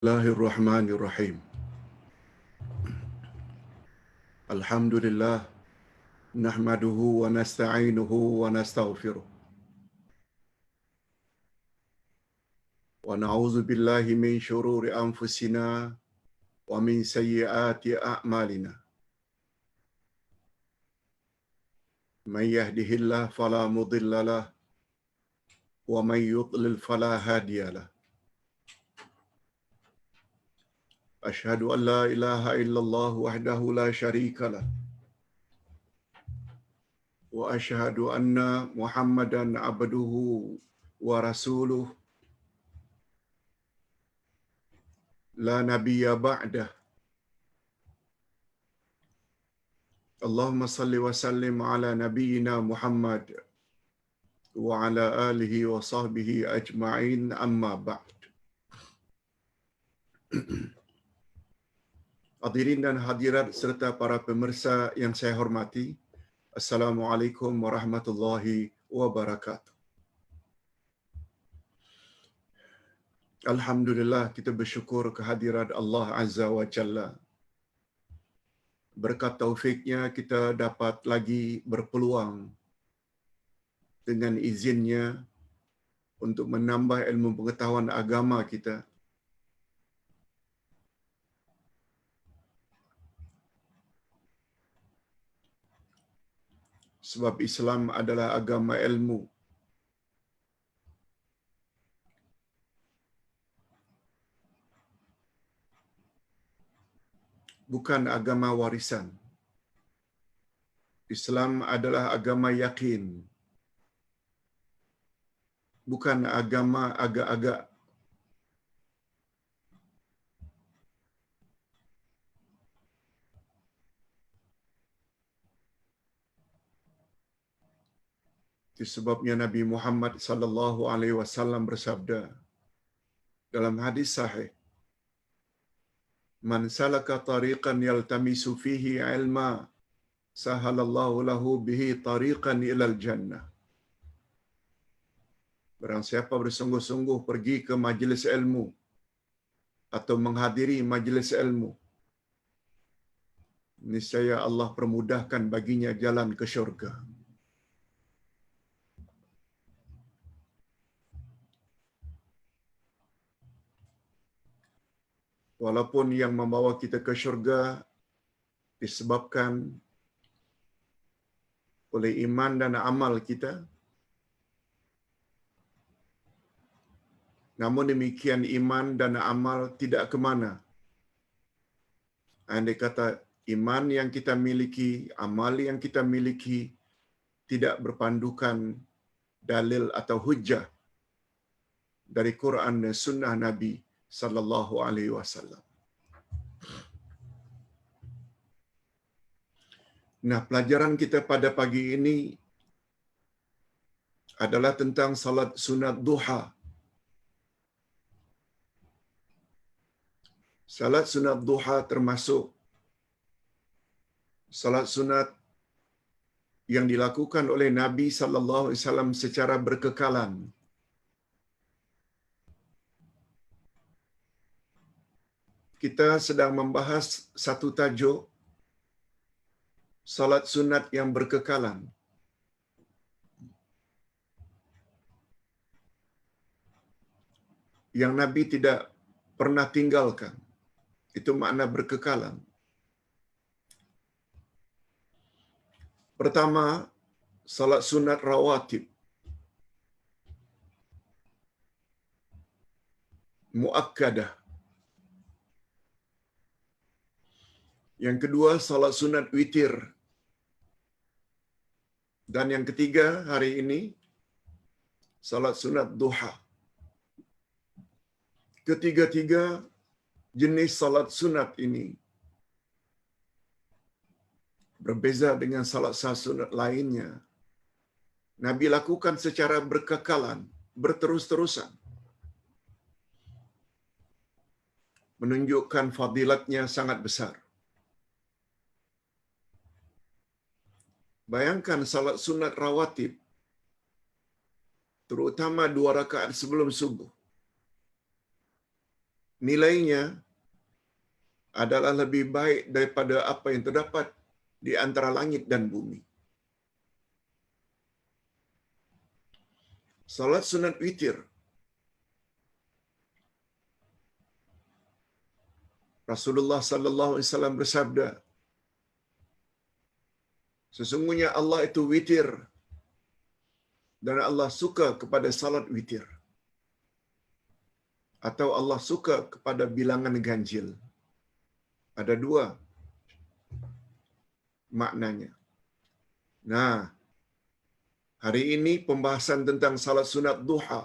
Bismillahirrahmanirrahim. Alhamdulillah nahmaduhu wa nasta'inuhu wa nastaghfiruh. Wa na'udzu billahi min shururi anfusina wa min sayyiati a'malina. Man yahdihillahu fala mudilla lahu wa man yudlil fala hadiya lahu. Ashhadu an la ilaha illallah wahdahu la syarika lahu wa ashhadu anna Muhammadan abduhu wa rasuluh la nabiyya ba'dah. Allahumma salli wa sallim ala nabiyyina Muhammad wa ala alihi wa sahbihi ajma'in, amma ba'd. Hadirin dan hadirat serta para pemirsa yang saya hormati, Assalamualaikum warahmatullahi wabarakatuh. Alhamdulillah, kita bersyukur kehadirat Allah Azza wa Jalla. Berkat taufiknya kita dapat lagi berpeluang dengan izinnya untuk menambah ilmu pengetahuan agama kita. Sebab Islam adalah agama ilmu. Bukan agama warisan. Islam adalah agama yakin. Bukan agama agak-agak. Sebabnya Nabi Muhammad sallallahu alaihi wasallam bersabda dalam hadis sahih, "Man salaka tariqan yaltamisu fihi ilma, sahalallahu lahu bihi tariqan ilal jannah." Barang siapa bersungguh-sungguh pergi ke majlis ilmu atau menghadiri majlis ilmu, niscaya Allah permudahkan baginya jalan ke syurga. Walaupun yang membawa kita ke syurga disebabkan oleh iman dan amal kita, namun demikian iman dan amal tidak ke mana. Andai kata iman yang kita miliki, amal yang kita miliki tidak berpandukan dalil atau hujjah dari Quran dan sunnah Nabi sallallahu alaihi wasallam. Nah, pelajaran kita pada pagi ini adalah tentang salat sunat duha. Salat sunat duha termasuk salat sunat yang dilakukan oleh Nabi sallallahu alaihi wasallam secara berkekalan. Kita sedang membahas satu tajuk, salat sunat yang berkekalan. Yang Nabi tidak pernah tinggalkan. Itu makna berkekalan. Pertama, salat sunat rawatib. Muakkadah. Yang kedua, salat sunat witir. Dan yang ketiga hari ini, salat sunat duha. Ketiga-tiga jenis salat sunat ini berbeza dengan salat sunat lainnya. Nabi lakukan secara berkekalan, berterus-terusan. Menunjukkan fadilatnya sangat besar. Bayangkan salat sunat rawatib, terutama 2 rakaat sebelum subuh. nilainya adalah lebih baik daripada apa yang terdapat di antara langit dan bumi. Salat sunat witir. Rasulullah sallallahu alaihi wasallam bersabda, sesungguhnya Allah itu witir dan Allah suka kepada salat witir. Atau Allah suka kepada bilangan ganjil. Ada dua maknanya. Nah, hari ini pembahasan tentang salat sunat duha.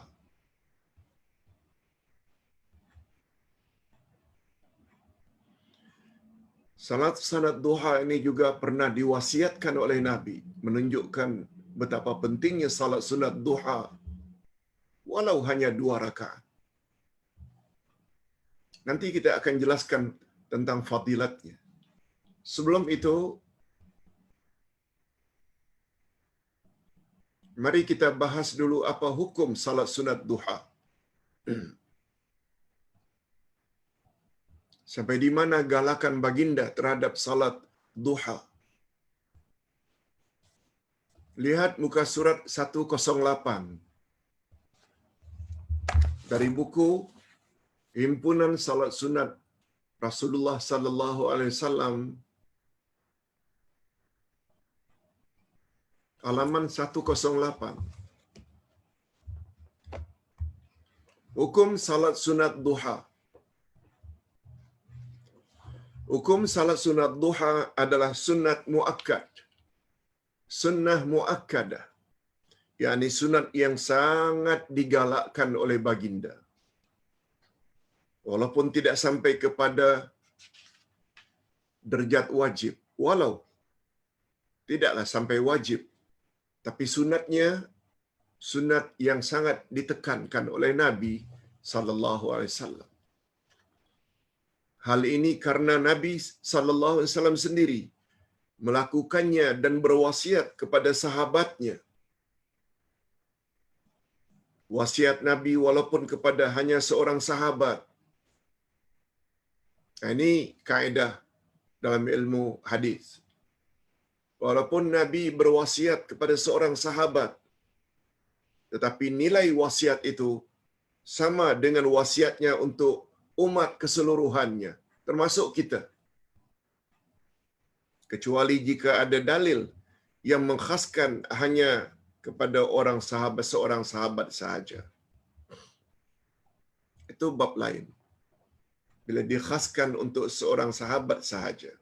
Salat sunat duha ini juga pernah diwasiatkan oleh Nabi, menunjukkan betapa pentingnya salat sunat duha walau hanya 2 rakaat. Nanti kita akan jelaskan tentang fadilatnya. Sebelum itu, mari kita bahas dulu apa hukum salat sunat duha. Sampai di mana galakan baginda terhadap salat duha. Lihat muka surat 108 dari buku Himpunan Salat Sunat Rasulullah sallallahu alaihi wasallam, halaman 108. Hukum salat sunat duha. Hukum salat sunat duha adalah sunat muakkad. Sunnah muakkadah. yakni sunat yang sangat digalakkan oleh baginda. Walaupun tidak sampai kepada derajat wajib. Walau tidaklah sampai wajib. Tapi sunatnya sunat yang sangat ditekankan oleh Nabi sallallahu alaihi wasallam. Hal ini karena Nabi sallallahu alaihi wasallam sendiri melakukannya dan berwasiat kepada sahabatnya. Wasiat Nabi walaupun kepada hanya seorang sahabat. Ini kaedah dalam ilmu hadis. Walaupun Nabi berwasiat kepada seorang sahabat, tetapi nilai wasiat itu sama dengan wasiatnya untuk umat keseluruhannya, termasuk kita. Kecuali jika ada dalil yang mengkhaskan hanya kepada seorang sahabat sahaja. Itu bab lain. Bila dikhaskan untuk seorang sahabat sahaja.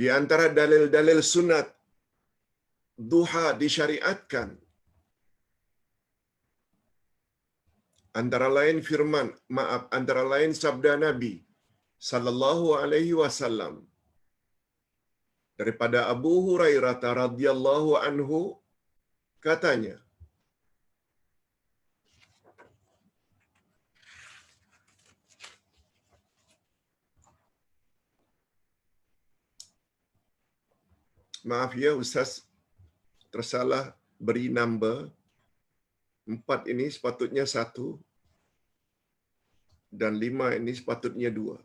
Di antara dalil-dalil sunat duha disyariatkan, antara lain sabda Nabi sallallahu alaihi wasallam daripada Abu Hurairah radhiyallahu anhu, katanya, maaf ya Ustaz, tersalah beri number. 4 ini sepatutnya 1 dan 5 ini sepatutnya 2.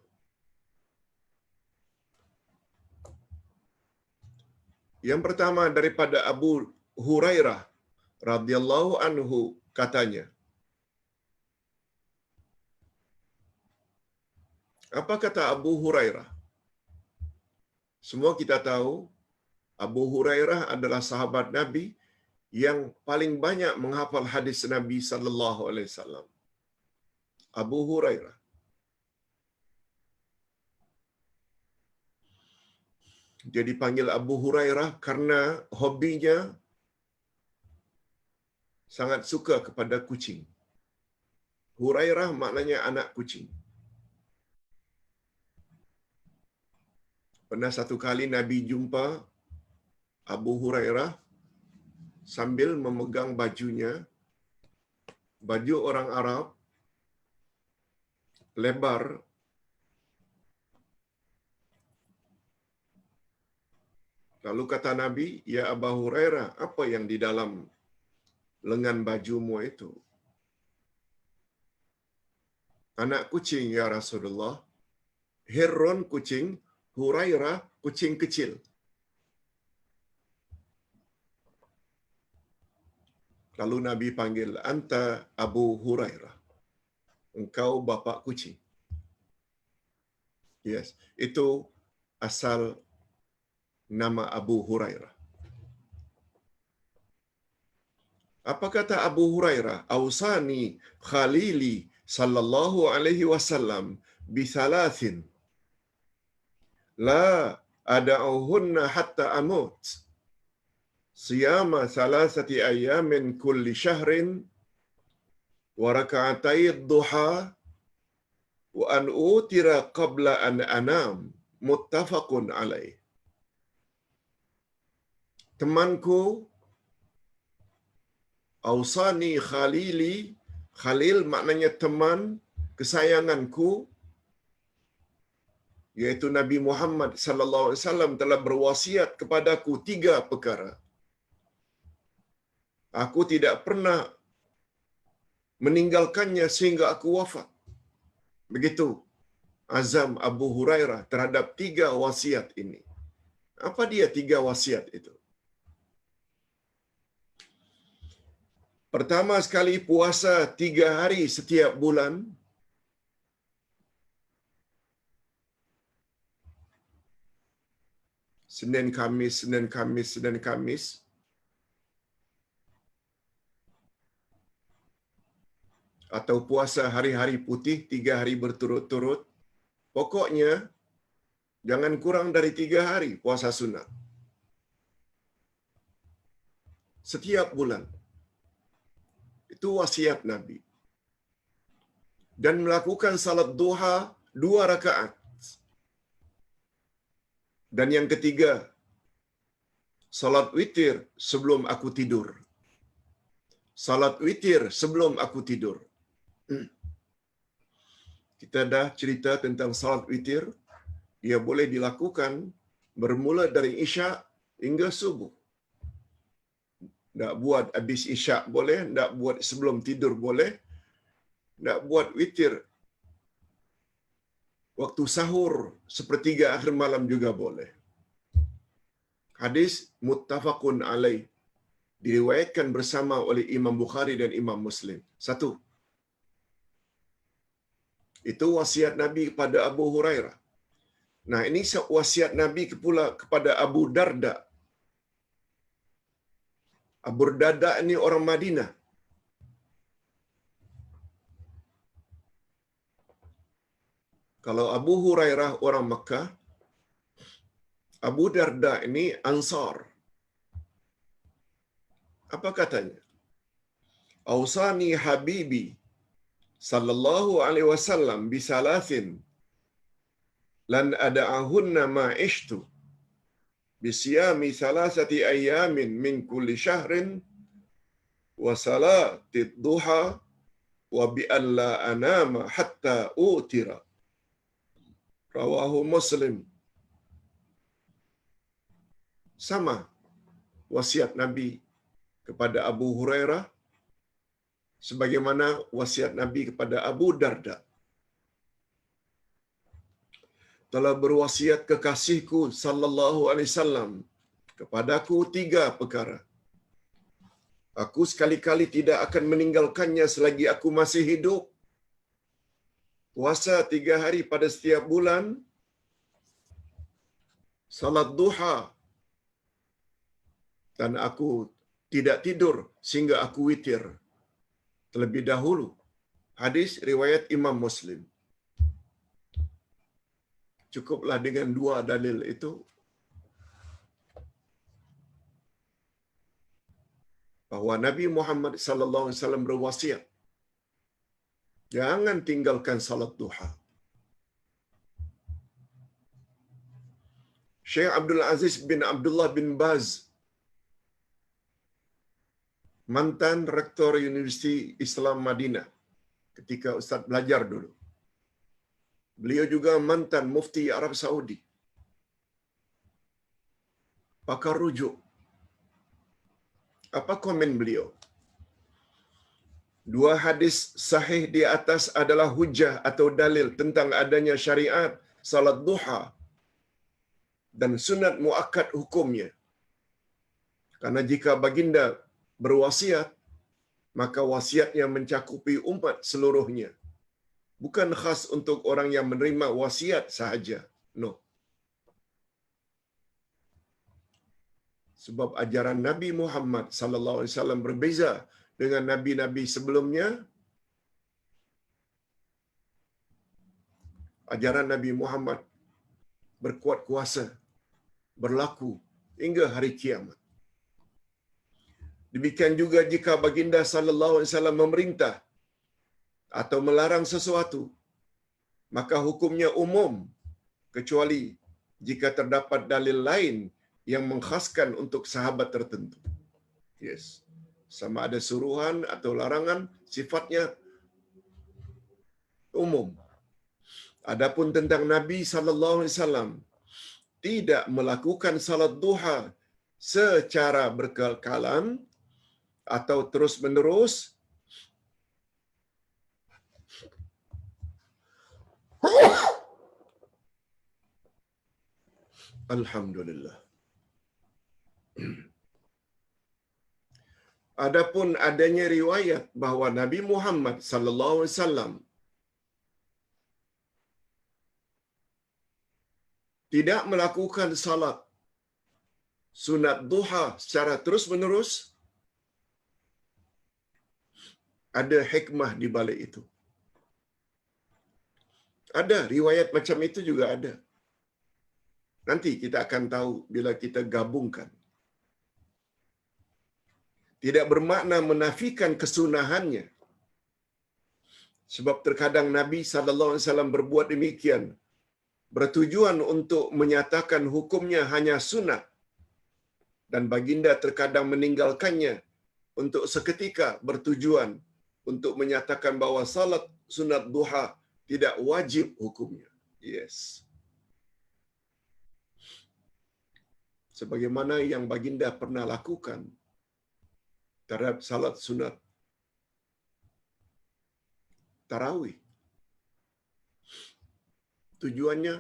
Yang pertama daripada Abu Hurairah radhiyallahu anhu, katanya, apa kata Abu Hurairah? Semua kita tahu Abu Hurairah adalah sahabat Nabi yang paling banyak menghafal hadis Nabi sallallahu alaihi wasallam. Abu Hurairah. Dia dipanggil Abu Hurairah karena hobinya sangat suka kepada kucing. Hurairah maknanya anak kucing. Pernah satu kali Nabi jumpa Abu Hurairah sambil memegang bajunya, baju orang Arab, lebar. Lalu kata Nabi, "Ya Abu Hurairah, apa yang di dalam lengan bajumu itu. Anak kucing, ya Rasulullah. Hirron kucing, Hurairah kucing kecil. Lalu Nabi panggil, anta Abu Hurairah. Engkau bapa kucing. Yes, itu asal nama Abu Hurairah. Apa kata Abu Hurairah? Ausani Khalili sallallahu alaihi wasallam bithalathin la ada'uhunna hatta amut. Siyama thalathati ayamin kulli syahrin wa raka'atai ad-duha wa an utira qabla an anam. Muttafaqun alaih. Temanku, Ausani Khalili, Khalil maknanya teman, kesayanganku, yaitu Nabi Muhammad sallallahu alaihi wasallam telah berwasiat kepadaku 3 perkara. Aku tidak pernah meninggalkannya sehingga aku wafat. Begitu azam Abu Hurairah terhadap 3 wasiat ini. Apa dia 3 wasiat itu? Pertama sekali, puasa 3 hari setiap bulan. Senin, Kamis, Senin, Kamis, Senin, Kamis. Atau puasa hari-hari putih 3 hari berturut-turut. Pokoknya, jangan kurang dari 3 hari puasa sunat. Setiap bulan. Itu wasiat Nabi. Dan melakukan salat duha 2 rakaat. Dan yang ketiga, salat witir sebelum aku tidur. Salat witir sebelum aku tidur. Kita dah cerita tentang salat witir. Ia boleh dilakukan bermula dari Isya hingga subuh. Tak buat habis Isya boleh, tak buat sebelum tidur boleh, tak buat witir waktu sahur sepertiga akhir malam juga boleh. Hadis muttafaqun alaih, diriwayatkan bersama oleh Imam Bukhari dan Imam Muslim. 1. Itu wasiat Nabi kepada Abu Hurairah. Nah, ini wasiat Nabi pula kepada Abu Darda. Abu Darda ini orang Madinah. Kalau Abu Hurairah orang Mekah, Abu Darda ini Ansar. Apa katanya? Ausani Habibi sallallahu alaihi wasallam bisalathin lan ada'ahunna ma ishtu bisiyami thalathati ayamin min kulli syahrin wa salatid duha wa bi alla anama hatta utira. Rawahu Muslim. Sama wasiat Nabi kepada Abu Hurairah sebagaimana wasiat Nabi kepada Abu Darda. Telah berwasiat kekasihku sallallahu alaihi wasallam kepadaku 3 perkara. Aku sekali-kali tidak akan meninggalkannya selagi aku masih hidup. Puasa 3 hari pada setiap bulan, salat duha, dan aku tidak tidur sehingga aku witir terlebih dahulu. Hadis riwayat Imam Muslim. Cukuplah dengan 2 dalil itu bahwa Nabi Muhammad sallallahu alaihi wasallam berwasiat, jangan tinggalkan salat duha. Syekh Abdul Aziz bin Abdullah bin Baz, mantan rektor Universiti Islam Madinah ketika Ustaz belajar dulu. Beliau juga mantan mufti Arab Saudi. Pakar rujuk. Apa komen beliau? Dua hadis sahih di atas adalah hujah atau dalil tentang adanya syariat salat duha dan sunat muakkad hukumnya. Karena jika baginda berwasiat, maka wasiatnya mencakupi umat seluruhnya. Bukan khas untuk orang yang menerima wasiat sahaja. No. Sebab ajaran Nabi Muhammad sallallahu alaihi wasallam berbeza dengan nabi-nabi sebelumnya. Ajaran Nabi Muhammad berkuat kuasa, berlaku hingga hari kiamat. Demikian juga jika baginda sallallahu alaihi wasallam memerintah atau melarang sesuatu, maka hukumnya umum kecuali jika terdapat dalil lain yang mengkhaskan untuk sahabat tertentu. Yes. Sama ada suruhan atau larangan, sifatnya umum. Adapun tentang Nabi sallallahu alaihi wasallam tidak melakukan salat duha secara berkekalan atau terus-menerus, alhamdulillah. Adapun adanya riwayat bahawa Nabi Muhammad sallallahu alaihi wasallam tidak melakukan salat sunat duha secara terus-menerus, ada hikmah di balik itu. Ada riwayat macam itu juga ada. Nanti kita akan tahu bila kita gabungkan. Tidak bermakna menafikan kesunahannya. Sebab terkadang Nabi sallallahu alaihi wasallam berbuat demikian bertujuan untuk menyatakan hukumnya hanya sunat, dan baginda terkadang meninggalkannya untuk seketika bertujuan untuk menyatakan bahawa salat sunat duha tidak wajib hukumnya. Yes. Sebagaimana yang baginda pernah lakukan terhadap salat sunat tarawih. Tujuannya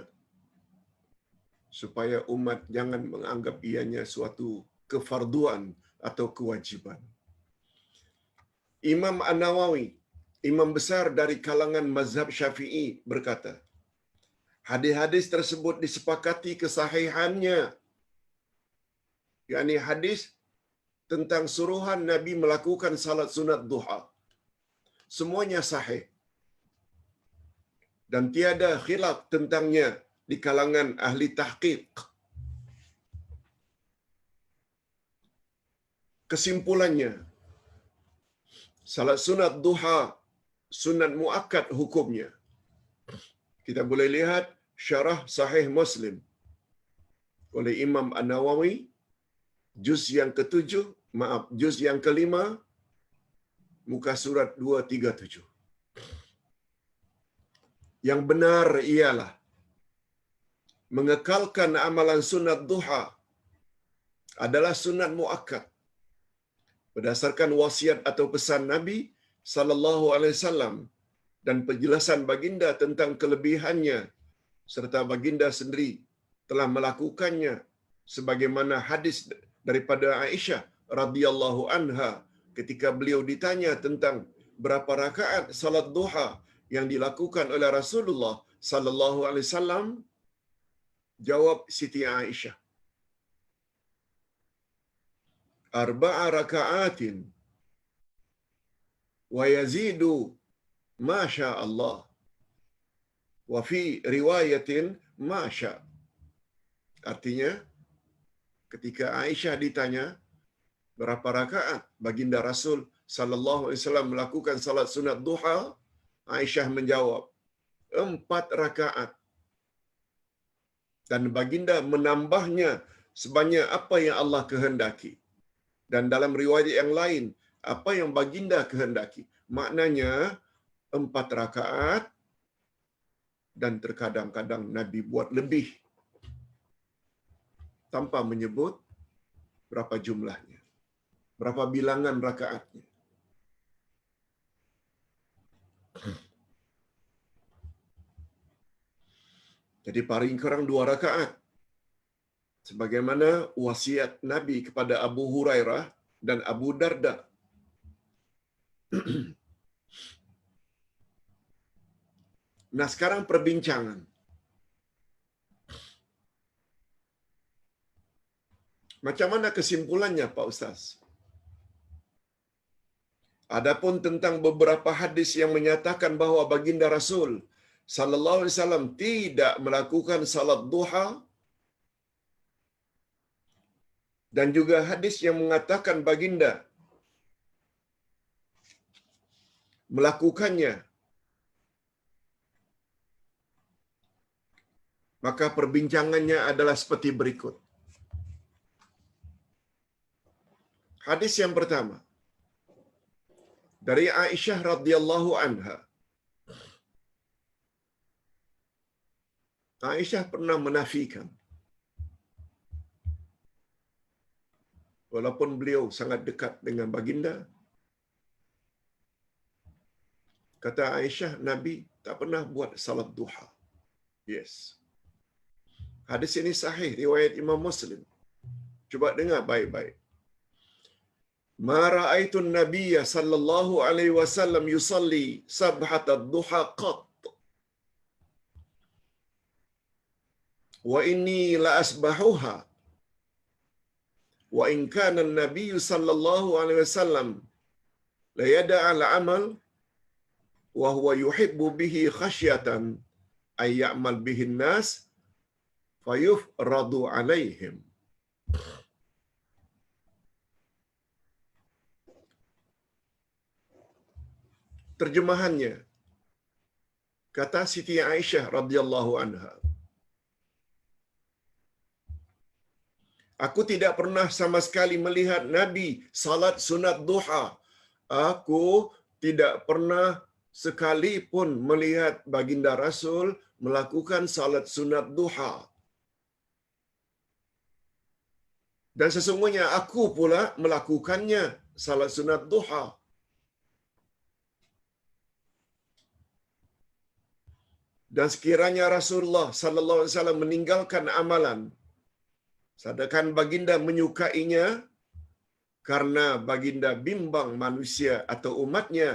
supaya umat jangan menganggap ianya suatu kefarduan atau kewajiban. Imam An-Nawawi, imam besar dari kalangan mazhab Syafi'i, berkata, hadis-hadis tersebut disepakati kesahihannya, yakni hadis tentang suruhan Nabi melakukan salat sunat duha. Semuanya sahih dan tiada khilaf tentangnya di kalangan ahli tahqiq. Kesimpulannya, salat sunat duha sunat muakkad hukumnya. Kita boleh lihat syarah Sahih Muslim oleh Imam An-Nawawi, juz yang ke-7, juz yang ke-5, muka surat 237. Yang benar ialah mengekalkan amalan sunat duha adalah sunat muakkad berdasarkan wasiat atau pesan Nabi sallallahu alaihi wasallam dan penjelasan baginda tentang kelebihannya, serta baginda sendiri telah melakukannya sebagaimana hadis daripada Aisyah radhiyallahu anha ketika beliau ditanya tentang berapa rakaat salat duha yang dilakukan oleh Rasulullah sallallahu alaihi wasallam, jawab Siti Aisyah, 4 rakaatin wa yazidu ma syaa Allah wa fi riwayatin ma syaa. Artinya, ketika Aisyah ditanya berapa rakaat baginda Rasul sallallahu alaihi wasallam melakukan salat sunat duha, Aisyah menjawab 4 rakaat, dan baginda menambahnya sebanyak apa yang Allah kehendaki. Dan dalam riwayat yang lain, apa yang baginda kehendaki. Maknanya 4 rakaat, dan terkadang-kadang Nabi buat lebih tanpa menyebut berapa jumlahnya, berapa bilangan rakaatnya. Jadi paling kurang 2 rakaat. Sebagaimana wasiat Nabi kepada Abu Hurairah dan Abu Darda. Nah, sekarang perbincangan. Macam mana kesimpulannya, Pak Ustaz? Adapun tentang beberapa hadis yang menyatakan bahawa baginda Rasul sallallahu alaihi wasallam tidak melakukan salat duha, dan juga hadis yang mengatakan baginda melakukannya, maka perbincangannya adalah seperti berikut. Hadis yang pertama dari Aisyah radhiyallahu anha. Aisyah pernah menafikan, walaupun beliau sangat dekat dengan baginda. Kata Aisyah, Nabi tak pernah buat salat duha. Yes. Hadis ini sahih, riwayat Imam Muslim. Cuba dengar baik-baik. Ma ra'aitu an-nabiyya sallallahu alaihi wasallam yusalli sabhat ad-duha qat. Wa inni la asbahuha. Wa in kana an-nabiyyu sallallahu alaihi wasallam la yada'a al-amal wa huwa yuhibbu bihi khasyatan ay ya'mal bihi an-nas fayufradu alaihim. Terjemahannya, kata Siti Aisyah radhiyallahu anha, aku tidak pernah sama sekali melihat Nabi salat sunat duha. Aku tidak pernah sekalipun melihat baginda Rasul melakukan salat sunat duha. Dan sesungguhnya aku pula melakukannya, salat sunat duha. Dan sekiranya Rasulullah sallallahu alaihi wasallam meninggalkan amalan, sedangkan baginda menyukainya, karena baginda bimbang manusia atau umatnya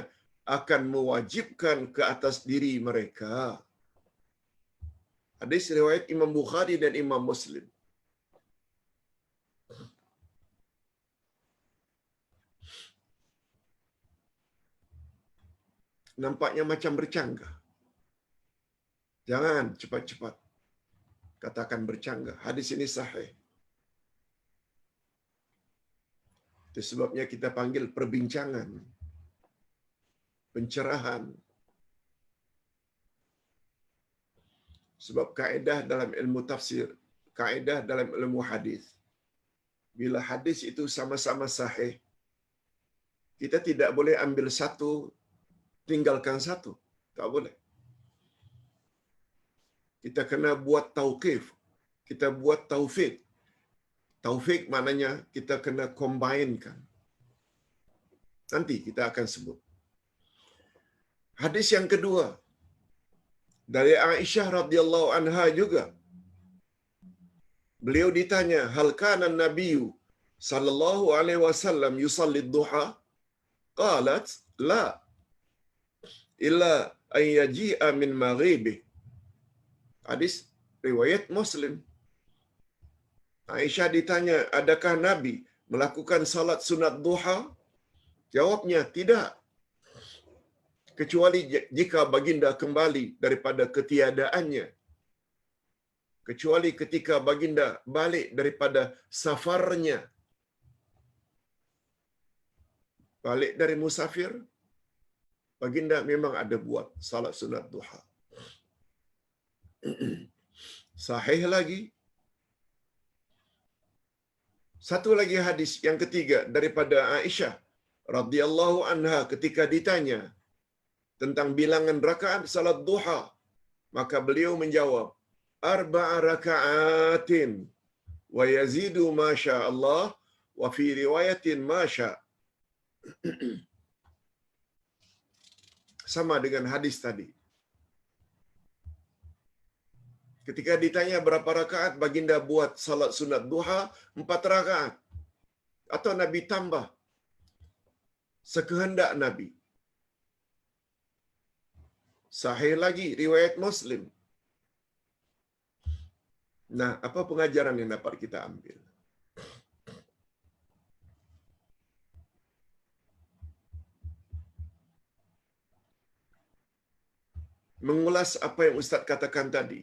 akan mewajibkan ke atas diri mereka. Hadis riwayat Imam Bukhari dan Imam Muslim. Nampaknya macam bercanggah. Jangan cepat-cepat katakan bercanggah. Hadis ini sahih. Itu sebabnya kita panggil perbincangan, pencerahan. Sebab kaedah dalam ilmu tafsir, kaedah dalam ilmu hadis, bila hadis itu sama-sama sahih, kita tidak boleh ambil satu, tinggalkan satu. Tak boleh. Kita kena buat tauqif, kita buat taufik. Taufik maknanya kita kena combinekan. Nanti kita akan sebut. Hadis yang kedua dari Aisyah radhiyallahu anha juga. Beliau ditanya, hal kana an-nabiyyu sallallahu alaihi wasallam yusalli ad-duha? Qalat, la. Illa an yaji'a min maghribi. Hadis riwayat Muslim. Aisyah ditanya, adakah Nabi melakukan salat sunat duha? Jawabnya, tidak. Kecuali jika baginda kembali daripada ketiadaannya. Kecuali ketika baginda balik daripada safarnya. Balik dari musafir, baginda memang ada buat salat sunat duha. Sahih lagi. Satu lagi hadis yang ketiga daripada Aisyah radhiyallahu anha ketika ditanya tentang bilangan rakaat salat duha, maka beliau menjawab, arba'a raka'atin wa yazidu ma syaa Allah wa fi riwayatin ma syaa. Sama dengan hadis tadi. Ketika ditanya berapa rakaat, baginda buat salat sunat duha 4 rakaat. Atau Nabi tambah sekehendak Nabi. Sahih lagi riwayat Muslim. Nah, apa pengajaran yang dapat kita ambil? Mengulas apa yang Ustaz katakan tadi.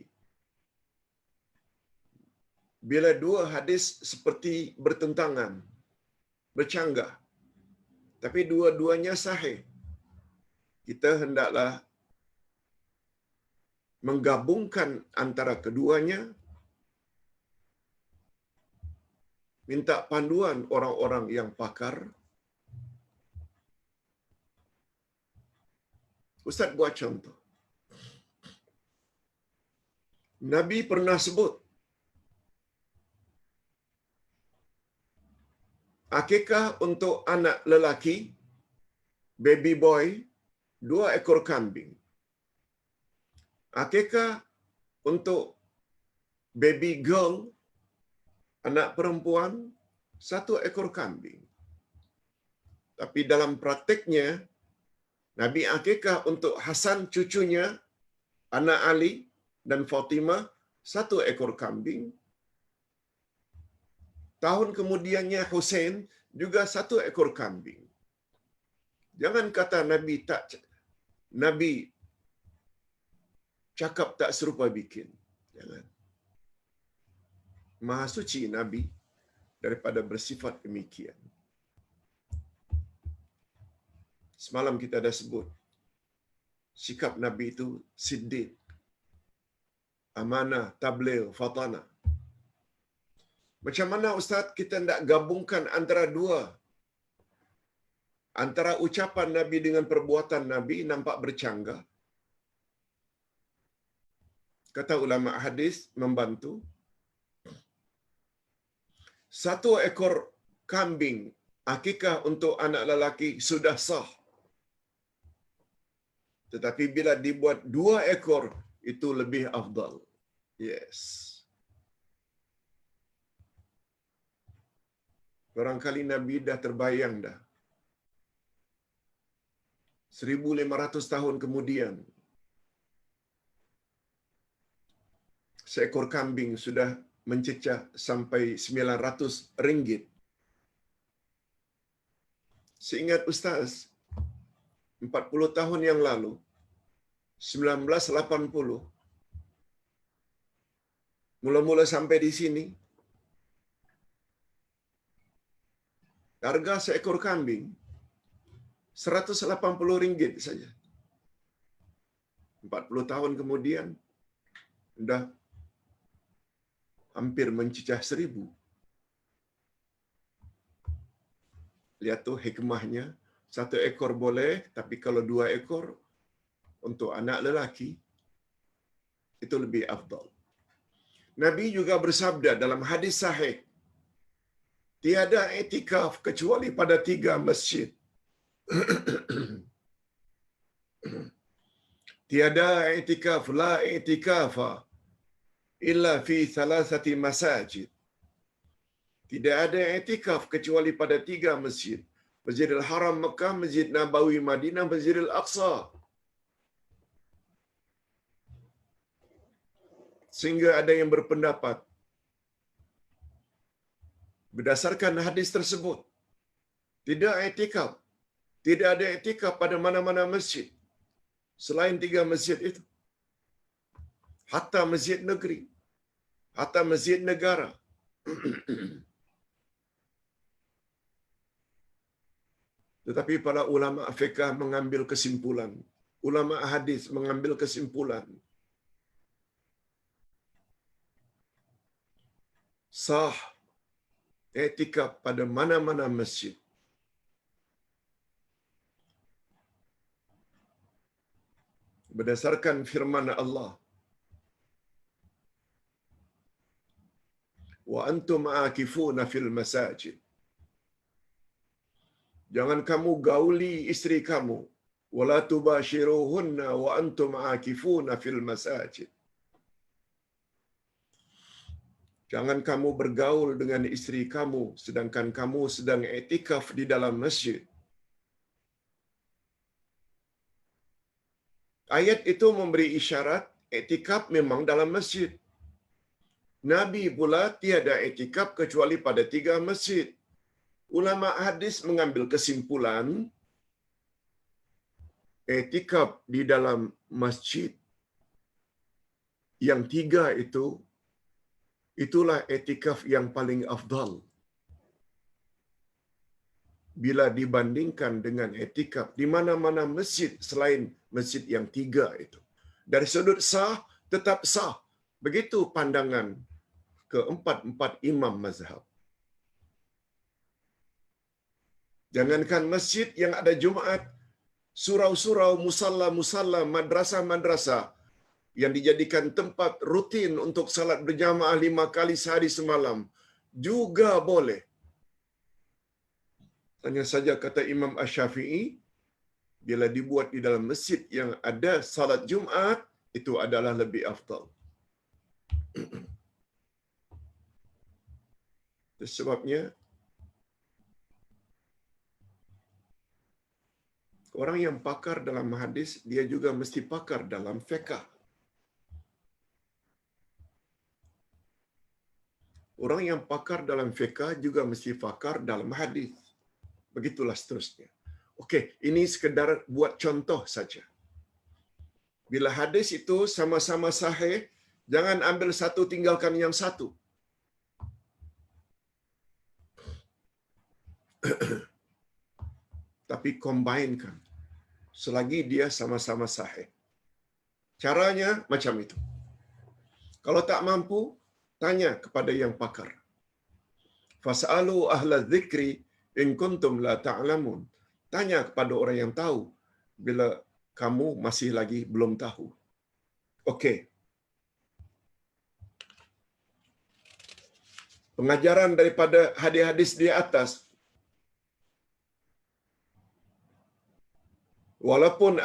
Bila dua hadis seperti bertentangan, bercanggah, tapi dua-duanya sahih, kita hendaklah menggabungkan antara keduanya, minta panduan orang-orang yang pakar. Ustaz buat contoh. Nabi pernah sebut akikah untuk anak lelaki, baby boy, 2 ekor kambing. Akikah untuk baby girl, anak perempuan, 1 ekor kambing. Tapi dalam praktiknya, Nabi akikah untuk Hasan cucunya, anak Ali dan Fatimah, 1 ekor kambing. Tahun kemudiannya Hussein juga 1 ekor kambing. Jangan kata Nabi cakap tak serupa bikin. Jangan. Maha suci Nabi daripada bersifat demikian. Semalam kita dah sebut sikap Nabi itu siddiq, amanah, tabligh, fatana. Macam mana Ustaz kita nak gabungkan antara dua? Antara ucapan Nabi dengan perbuatan Nabi nampak bercanggah. Kata ulama hadis membantu. 1 ekor kambing akikah untuk anak lelaki sudah sah. Tetapi bila dibuat 2 ekor, itu lebih afdal. Yes. Barangkali Nabi dah terbayang dah. 1500 tahun kemudian, seekor kambing sudah mencecah sampai 900 ringgit. Seingat Ustaz, 40 tahun yang lalu, 1980, mula-mula sampai di sini, harga seekor kambing 180 ringgit saja. 40 tahun kemudian, dah hampir mencecah 1000. Lihat tu hikmahnya. 1 ekor boleh, tapi kalau 2 ekor untuk anak lelaki, itu lebih afdal. Nabi juga bersabda dalam hadis sahih, tiada i'tikaf kecuali pada 3 masjid. Tiada i'tikaf, la i'tikafa illa fi thalathati masajid. Tidak ada i'tikaf kecuali pada 3 masjid. Masjidil Haram Mekah, Masjid Nabawi Madinah, Masjidil Aqsa. Sehingga ada yang berpendapat berdasarkan hadis tersebut, tidak i'tikaf, tidak ada i'tikaf pada mana-mana masjid selain 3 masjid itu. Hatta masjid negeri, hatta masjid negara. Tetapi para ulama fiqh mengambil kesimpulan, ulama hadis mengambil kesimpulan, sah i'tikaf pada mana-mana masjid. Berdasarkan firman Allah, wa antum aakifuna fil masajid. Jangan kamu gauli isteri kamu, wala tubashiruhunna wa antum aakifuna fil masajid. Jangan kamu bergaul dengan istri kamu sedangkan kamu sedang i'tikaf di dalam masjid. Ayat itu memberi isyarat i'tikaf memang dalam masjid. Nabi pula tiada i'tikaf kecuali pada 3 masjid. Ulama hadis mengambil kesimpulan i'tikaf di dalam masjid yang 3 itu, itulah i'tikaf yang paling afdal bila dibandingkan dengan i'tikaf di mana-mana masjid selain masjid yang 3 itu. Dari sudut sah, tetap sah. Begitu pandangan keempat-empat imam mazhab. Jangankan masjid yang ada Jumaat, surau-surau, musalla-musalla, madrasah-madrasah yang dijadikan tempat rutin untuk salat berjamaah 5 kali sehari semalam juga boleh. Hanya saja kata Imam Asy-Syafi'i, bila dibuat di dalam masjid yang ada salat Jumaat, itu adalah lebih afdal. Sebabnya, orang yang pakar dalam hadis, dia juga mesti pakar dalam fiqh. Orang yang pakar dalam fiqh juga mesti pakar dalam hadis. Begitulah seterusnya. Okey, ini sekedar buat contoh saja. Bila hadis itu sama-sama sahih, jangan ambil satu tinggalkan yang satu. Tapi combinekan selagi dia sama-sama sahih. Caranya macam itu. Kalau tak mampu, tanya kepada yang pakar. Fas'alu ahla dzikri in kuntum la ta'lamun. Tanya kepada orang yang tahu bila kamu masih lagi belum tahu. Okey. Pengajaran daripada hadis-hadis di atas, walaupun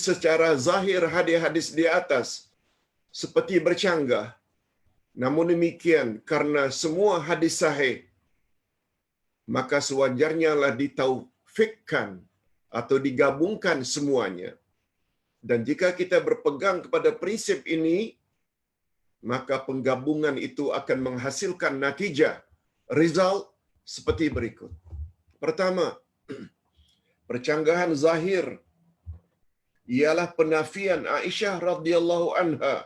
secara zahir hadis-hadis di atas seperti bercanggah, namun demikian karena semua hadis sahih, maka sewajarnya lah ditaufikkan atau digabungkan semuanya. Dan jika kita berpegang kepada prinsip ini, maka penggabungan itu akan menghasilkan natijah, result seperti berikut. Pertama, percanggahan zahir ialah penafian Aisyah radhiyallahu anha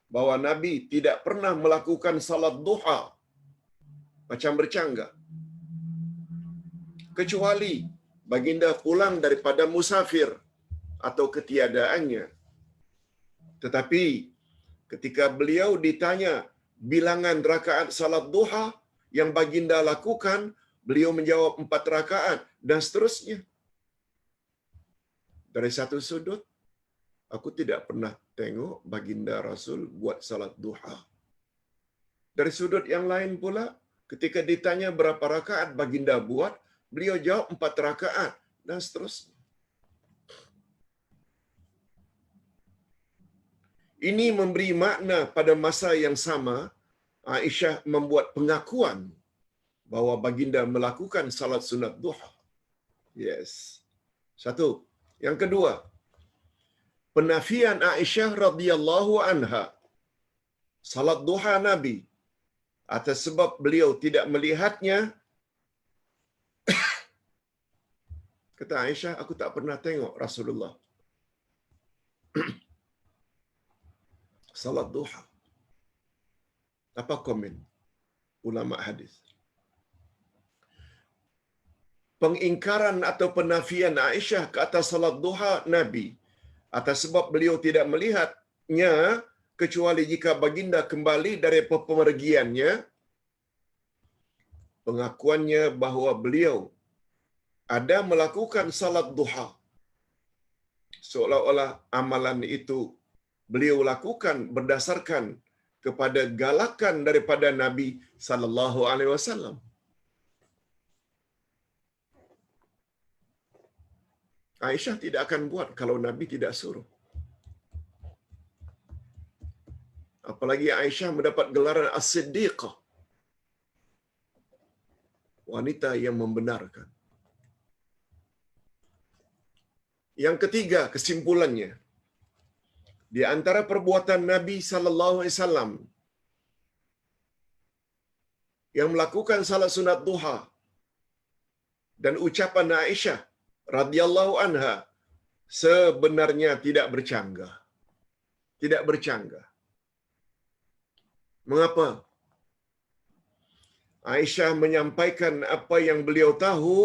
bahawa Nabi tidak pernah melakukan salat duha. Macam bercanggah. Kecuali baginda pulang daripada musafir atau ketiadaannya. Tetapi ketika beliau ditanya bilangan rakaat salat duha yang baginda lakukan, beliau menjawab 4 rakaat dan seterusnya. Dari satu sudut, aku tidak pernah tengok baginda Rasul buat salat duha. Dari sudut yang lain pula, ketika ditanya berapa rakaat baginda buat, beliau jawab 4 rakaat dan seterusnya. Ini memberi makna pada masa yang sama, Aisyah membuat pengakuan bahawa baginda melakukan salat sunat duha. Yes. Satu. Yang kedua, penafian Aisyah radhiyallahu anha salat duha Nabi atas sebab beliau tidak melihatnya. Kata Aisyah, aku tak pernah tengok Rasulullah salat duha. Apa komen ulama hadis? Pengingkaran atau penafian Aisyah ke atas salat duha Nabi atas sebab beliau tidak melihatnya kecuali jika baginda kembali dari pemergiannya, pengakuannya bahawa beliau ada melakukan salat duha, seolah-olah amalan itu beliau lakukan berdasarkan kepada galakan daripada Nabi sallallahu alaihi wasallam. Aisyah tidak akan buat kalau Nabi tidak suruh. Apalagi Aisyah mendapat gelaran As-Siddiqah, wanita yang membenarkan. Yang ketiga, kesimpulannya, di antara perbuatan Nabi sallallahu alaihi wasallam yang melakukan salat sunat duha dan ucapan Aisyah radhiyallahu anha sebenarnya tidak bercanggah. Tidak bercanggah. Mengapa? Aisyah menyampaikan apa yang beliau tahu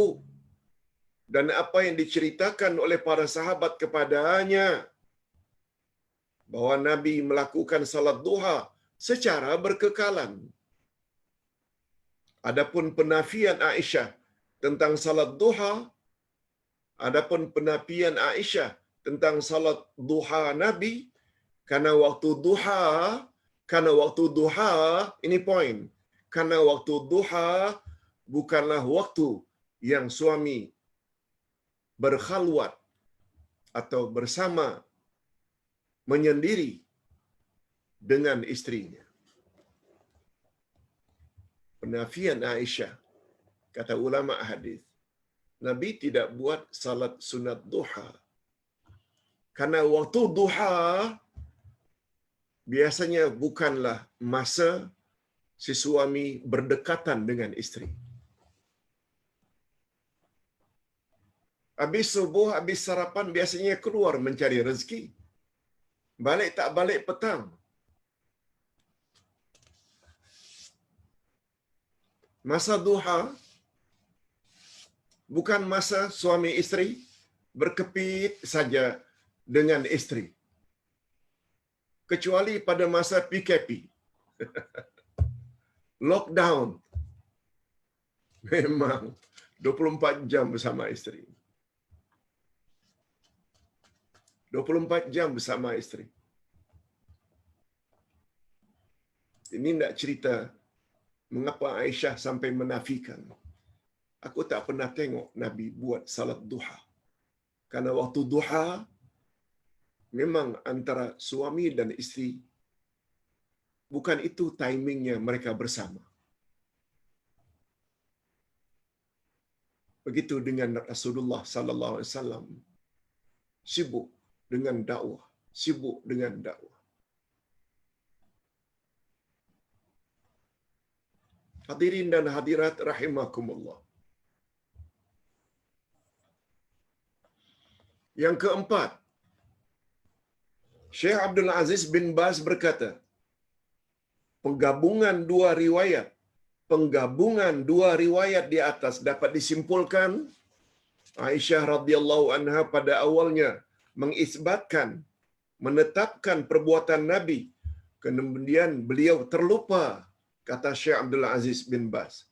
dan apa yang diceritakan oleh para sahabat kepadanya, bahwa Nabi melakukan salat duha secara berkekalan. Adapun penafian Aisyah tentang salat duha, adapun penafian Aisyah tentang salat duha Nabi, karena waktu duha, ini poin. Karena waktu duha bukanlah waktu yang suami berkhalwat atau bersama menyendiri dengan istrinya. Penafian Aisyah, kata ulama hadis, Nabi tidak buat salat sunat duha. Karena waktu duha biasanya bukanlah masa si suami berdekatan dengan istri. Habis subuh, habis sarapan biasanya keluar mencari rezeki. Balik tak balik petang. Masa duha bukan masa suami istri berkepit saja dengan istri. Kecuali pada masa PKP. Lockdown. Memang 24 jam bersama istri. 24 jam bersama istri. Ini nak cerita mengapa Aisyah sampai menafikan. Aku tak pernah tengok Nabi buat salat duha. Karena waktu duha memang antara suami dan isteri, bukan itu timingnya mereka bersama. Begitu dengan Rasulullah sallallahu alaihi wasallam, sibuk dengan dakwah, sibuk dengan dakwah. Hadirin dan hadirat rahimakumullah. Yang keempat, Syekh Abdul Aziz bin Baz berkata, penggabungan dua riwayat di atas dapat disimpulkan Aisyah radhiyallahu anha pada awalnya mengisbatkan, menetapkan perbuatan Nabi, kemudian beliau terlupa, kata Syekh Abdul Aziz bin Baz,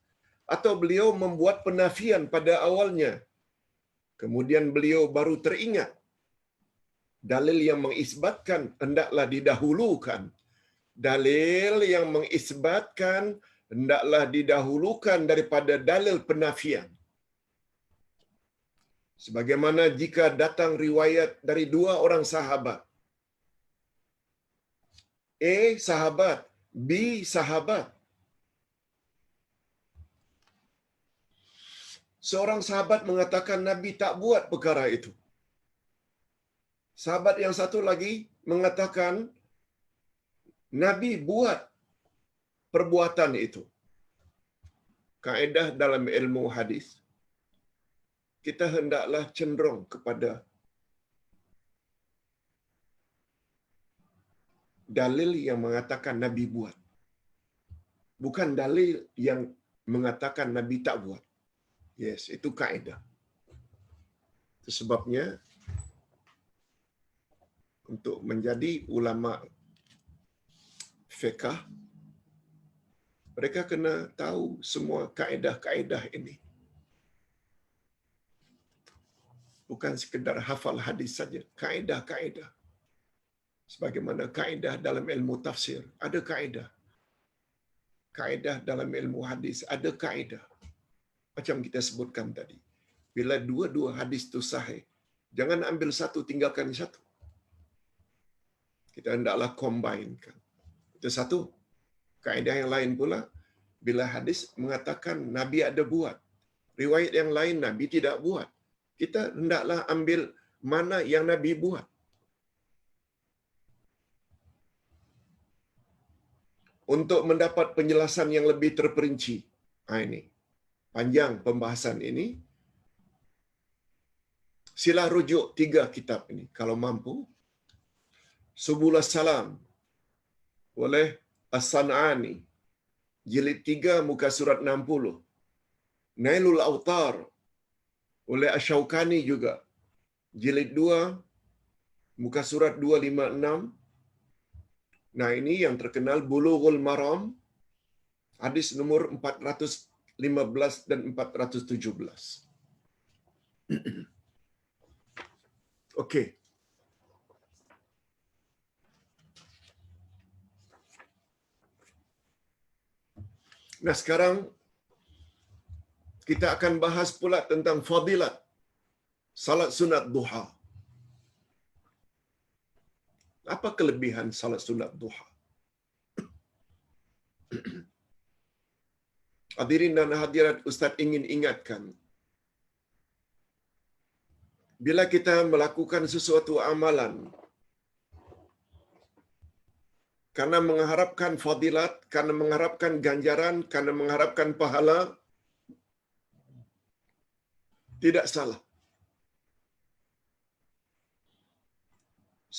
atau beliau membuat penafian pada awalnya, kemudian beliau baru teringat dalil yang mengisbatkan hendaklah didahulukan. Dalil yang mengisbatkan hendaklah didahulukan daripada dalil penafian. Sebagaimana jika datang riwayat dari dua orang sahabat, A sahabat, B sahabat. Seorang sahabat mengatakan Nabi tak buat perkara itu. Sahabat yang satu lagi mengatakan Nabi buat perbuatan itu. Kaedah dalam ilmu hadis, kita hendaklah cenderung kepada dalil yang mengatakan Nabi buat, bukan dalil yang mengatakan Nabi tak buat. Yes, itu kaedah. Itu sebabnya untuk menjadi ulama fiqh, mereka kena tahu semua kaedah-kaedah ini. Bukan sekedar hafal hadis saja, kaedah-kaedah. Sebagaimana kaedah dalam ilmu tafsir, ada kaedah. Kaedah dalam ilmu hadis, ada kaedah. Macam kita sebutkan tadi. Bila dua-dua hadis itu sahih, jangan ambil satu, tinggalkan satu. Kita hendaklah combinekan. Itu Itu satu. Kaedah yang lain pula, bila hadis mengatakan Nabi ada buat, riwayat yang lain Nabi tidak buat, kita hendaklah ambil mana yang Nabi buat. Untuk mendapat penjelasan yang lebih terperinci. Ini panjang pembahasan ini. Sila rujuk 3 kitab ini kalau mampu. Subulus Salam oleh As-San'ani, jilid 3 muka surat 60. Nailul Autar oleh Asy-Syaukani juga, jilid 2 muka surat 256. Nah, ini yang terkenal Bulughul Maram, hadis nomor 415 dan 417. Okey. Nah, sekarang kita akan bahas pula tentang fadilat salat sunat duha. Apa kelebihan salat sunat duha? Hadirin dan hadirat, Ustaz ingin ingatkan, bila kita melakukan sesuatu amalan karena mengharapkan fadilat, karena mengharapkan ganjaran, karena mengharapkan pahala, tidak salah.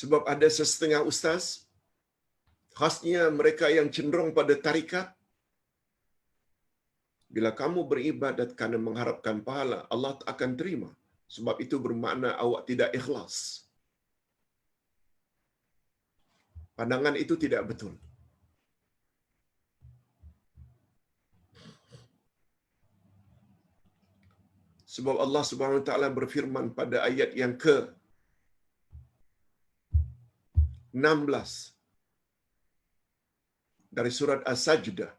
Sebab ada setengah ustaz, khasnya mereka yang cenderung pada tarikat, bila kamu beribadat karena mengharapkan pahala, Allah akan terima. Sebab itu bermakna awak tidak ikhlas. Pandangan itu tidak betul. Sebab Allah Subhanahu wa taala berfirman pada ayat yang ke-16 dari surat As-Sajdah.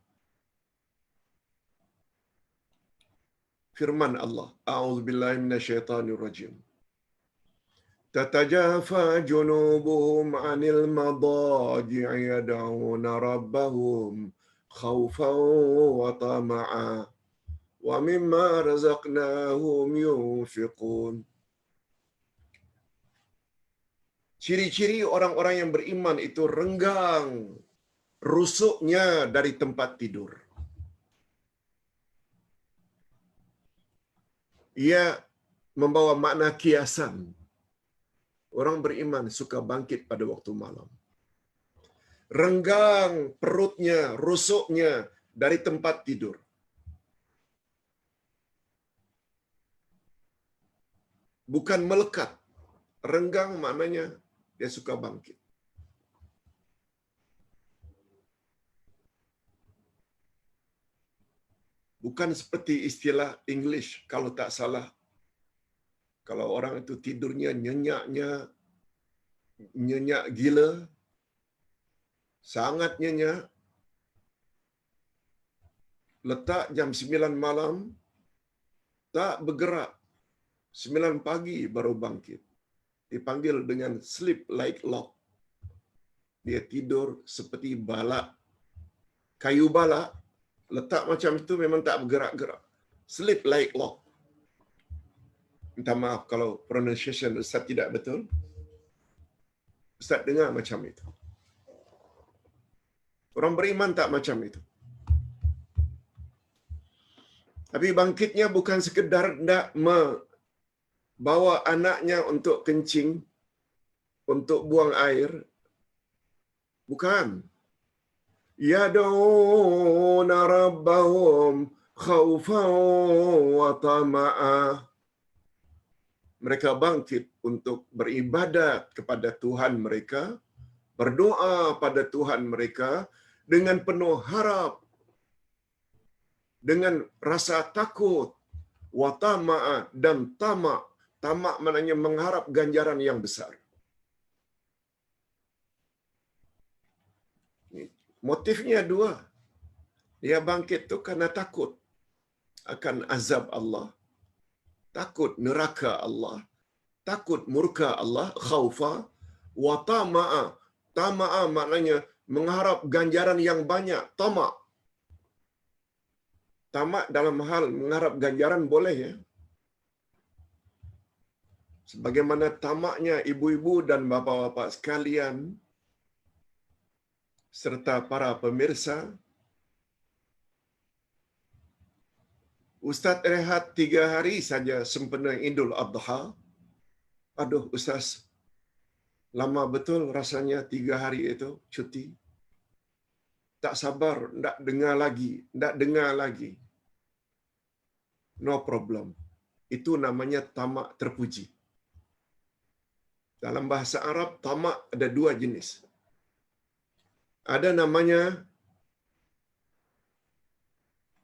Firman Allah, A'udzubillahi minasyaitonir rajim. Tatajafa junubuhum 'anil madaji'i yad'una rabbahum khaufan wa tama'a wa mimma razaqnahum yunfiqun. Ciri-ciri orang-orang yang beriman itu renggang rusuknya dari tempat tidur. Ia membawa makna kiasan. Orang beriman suka bangkit pada waktu malam. Renggang perutnya, rusuknya dari tempat tidur. Bukan melekat. Renggang maknanya dia suka bangkit. Bukan seperti istilah English, kalau tak salah. Kalau orang itu tidurnya nyenyak gila, sangat nyenyak, letak jam 9 malam, tak bergerak, 9 pagi baru bangkit. Dipanggil dengan sleep like log. Dia tidur seperti balak. Kayu balak, letak macam itu memang tak bergerak-gerak. Sleep like log. Minta maaf kalau pronunciation Ustaz tidak betul. Ustaz dengar macam itu. Orang beriman tak macam itu. Tapi bangkitnya bukan sekedar nak membawa anaknya untuk kencing, untuk buang air. Bukan. Yad'una rabbahum khaufan wa tama'a. Mereka bangkit untuk beribadat kepada Tuhan mereka, berdoa pada Tuhan mereka dengan penuh harap, dengan rasa takut, wa tama'a, dan tamak. Tamak maknanya mengharap ganjaran yang besar. Motifnya dua. Dia bangkit itu karena takut akan azab Allah, takut neraka Allah, takut murka Allah, khaufa, wa tama'a. Tama'a maknanya mengharap ganjaran yang banyak, tamak. Tamak dalam hal mengharap ganjaran boleh ya. Sebagaimana tamaknya ibu-ibu dan bapa-bapa sekalian serta para pemirsa, Ustaz rehat 3 hari saja sempena Idul Adha. Aduh Ustaz, lama betul rasanya 3 hari itu cuti. Tak sabar, nak dengar lagi. No problem. Itu namanya tamak terpuji. Dalam bahasa Arab, tamak ada 2 jenis. Ada namanya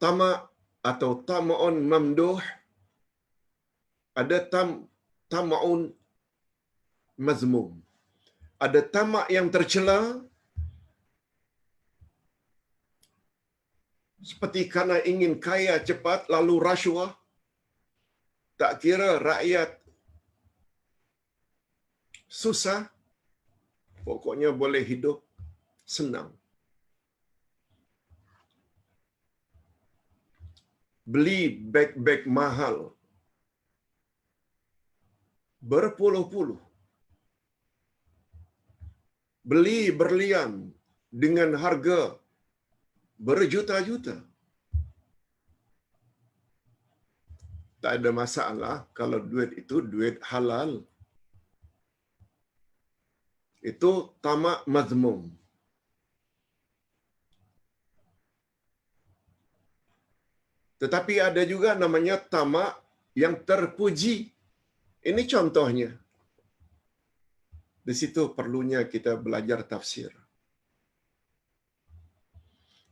tamak atau tama'un mamduh. Ada tama'un mazmum. Ada tamak yang tercela, seperti karena ingin kaya cepat lalu rasuah, tak kira rakyat susah, pokoknya boleh hidup senang. Beli beg-beg mahal berpuluh-puluh. Beli berlian dengan harga berjuta-juta. Tak ada masalah kalau duit itu duit halal. Itu tamak mazmum. Tetapi ada juga namanya tamak yang terpuji. Ini contohnya. Di situ perlunya kita belajar tafsir.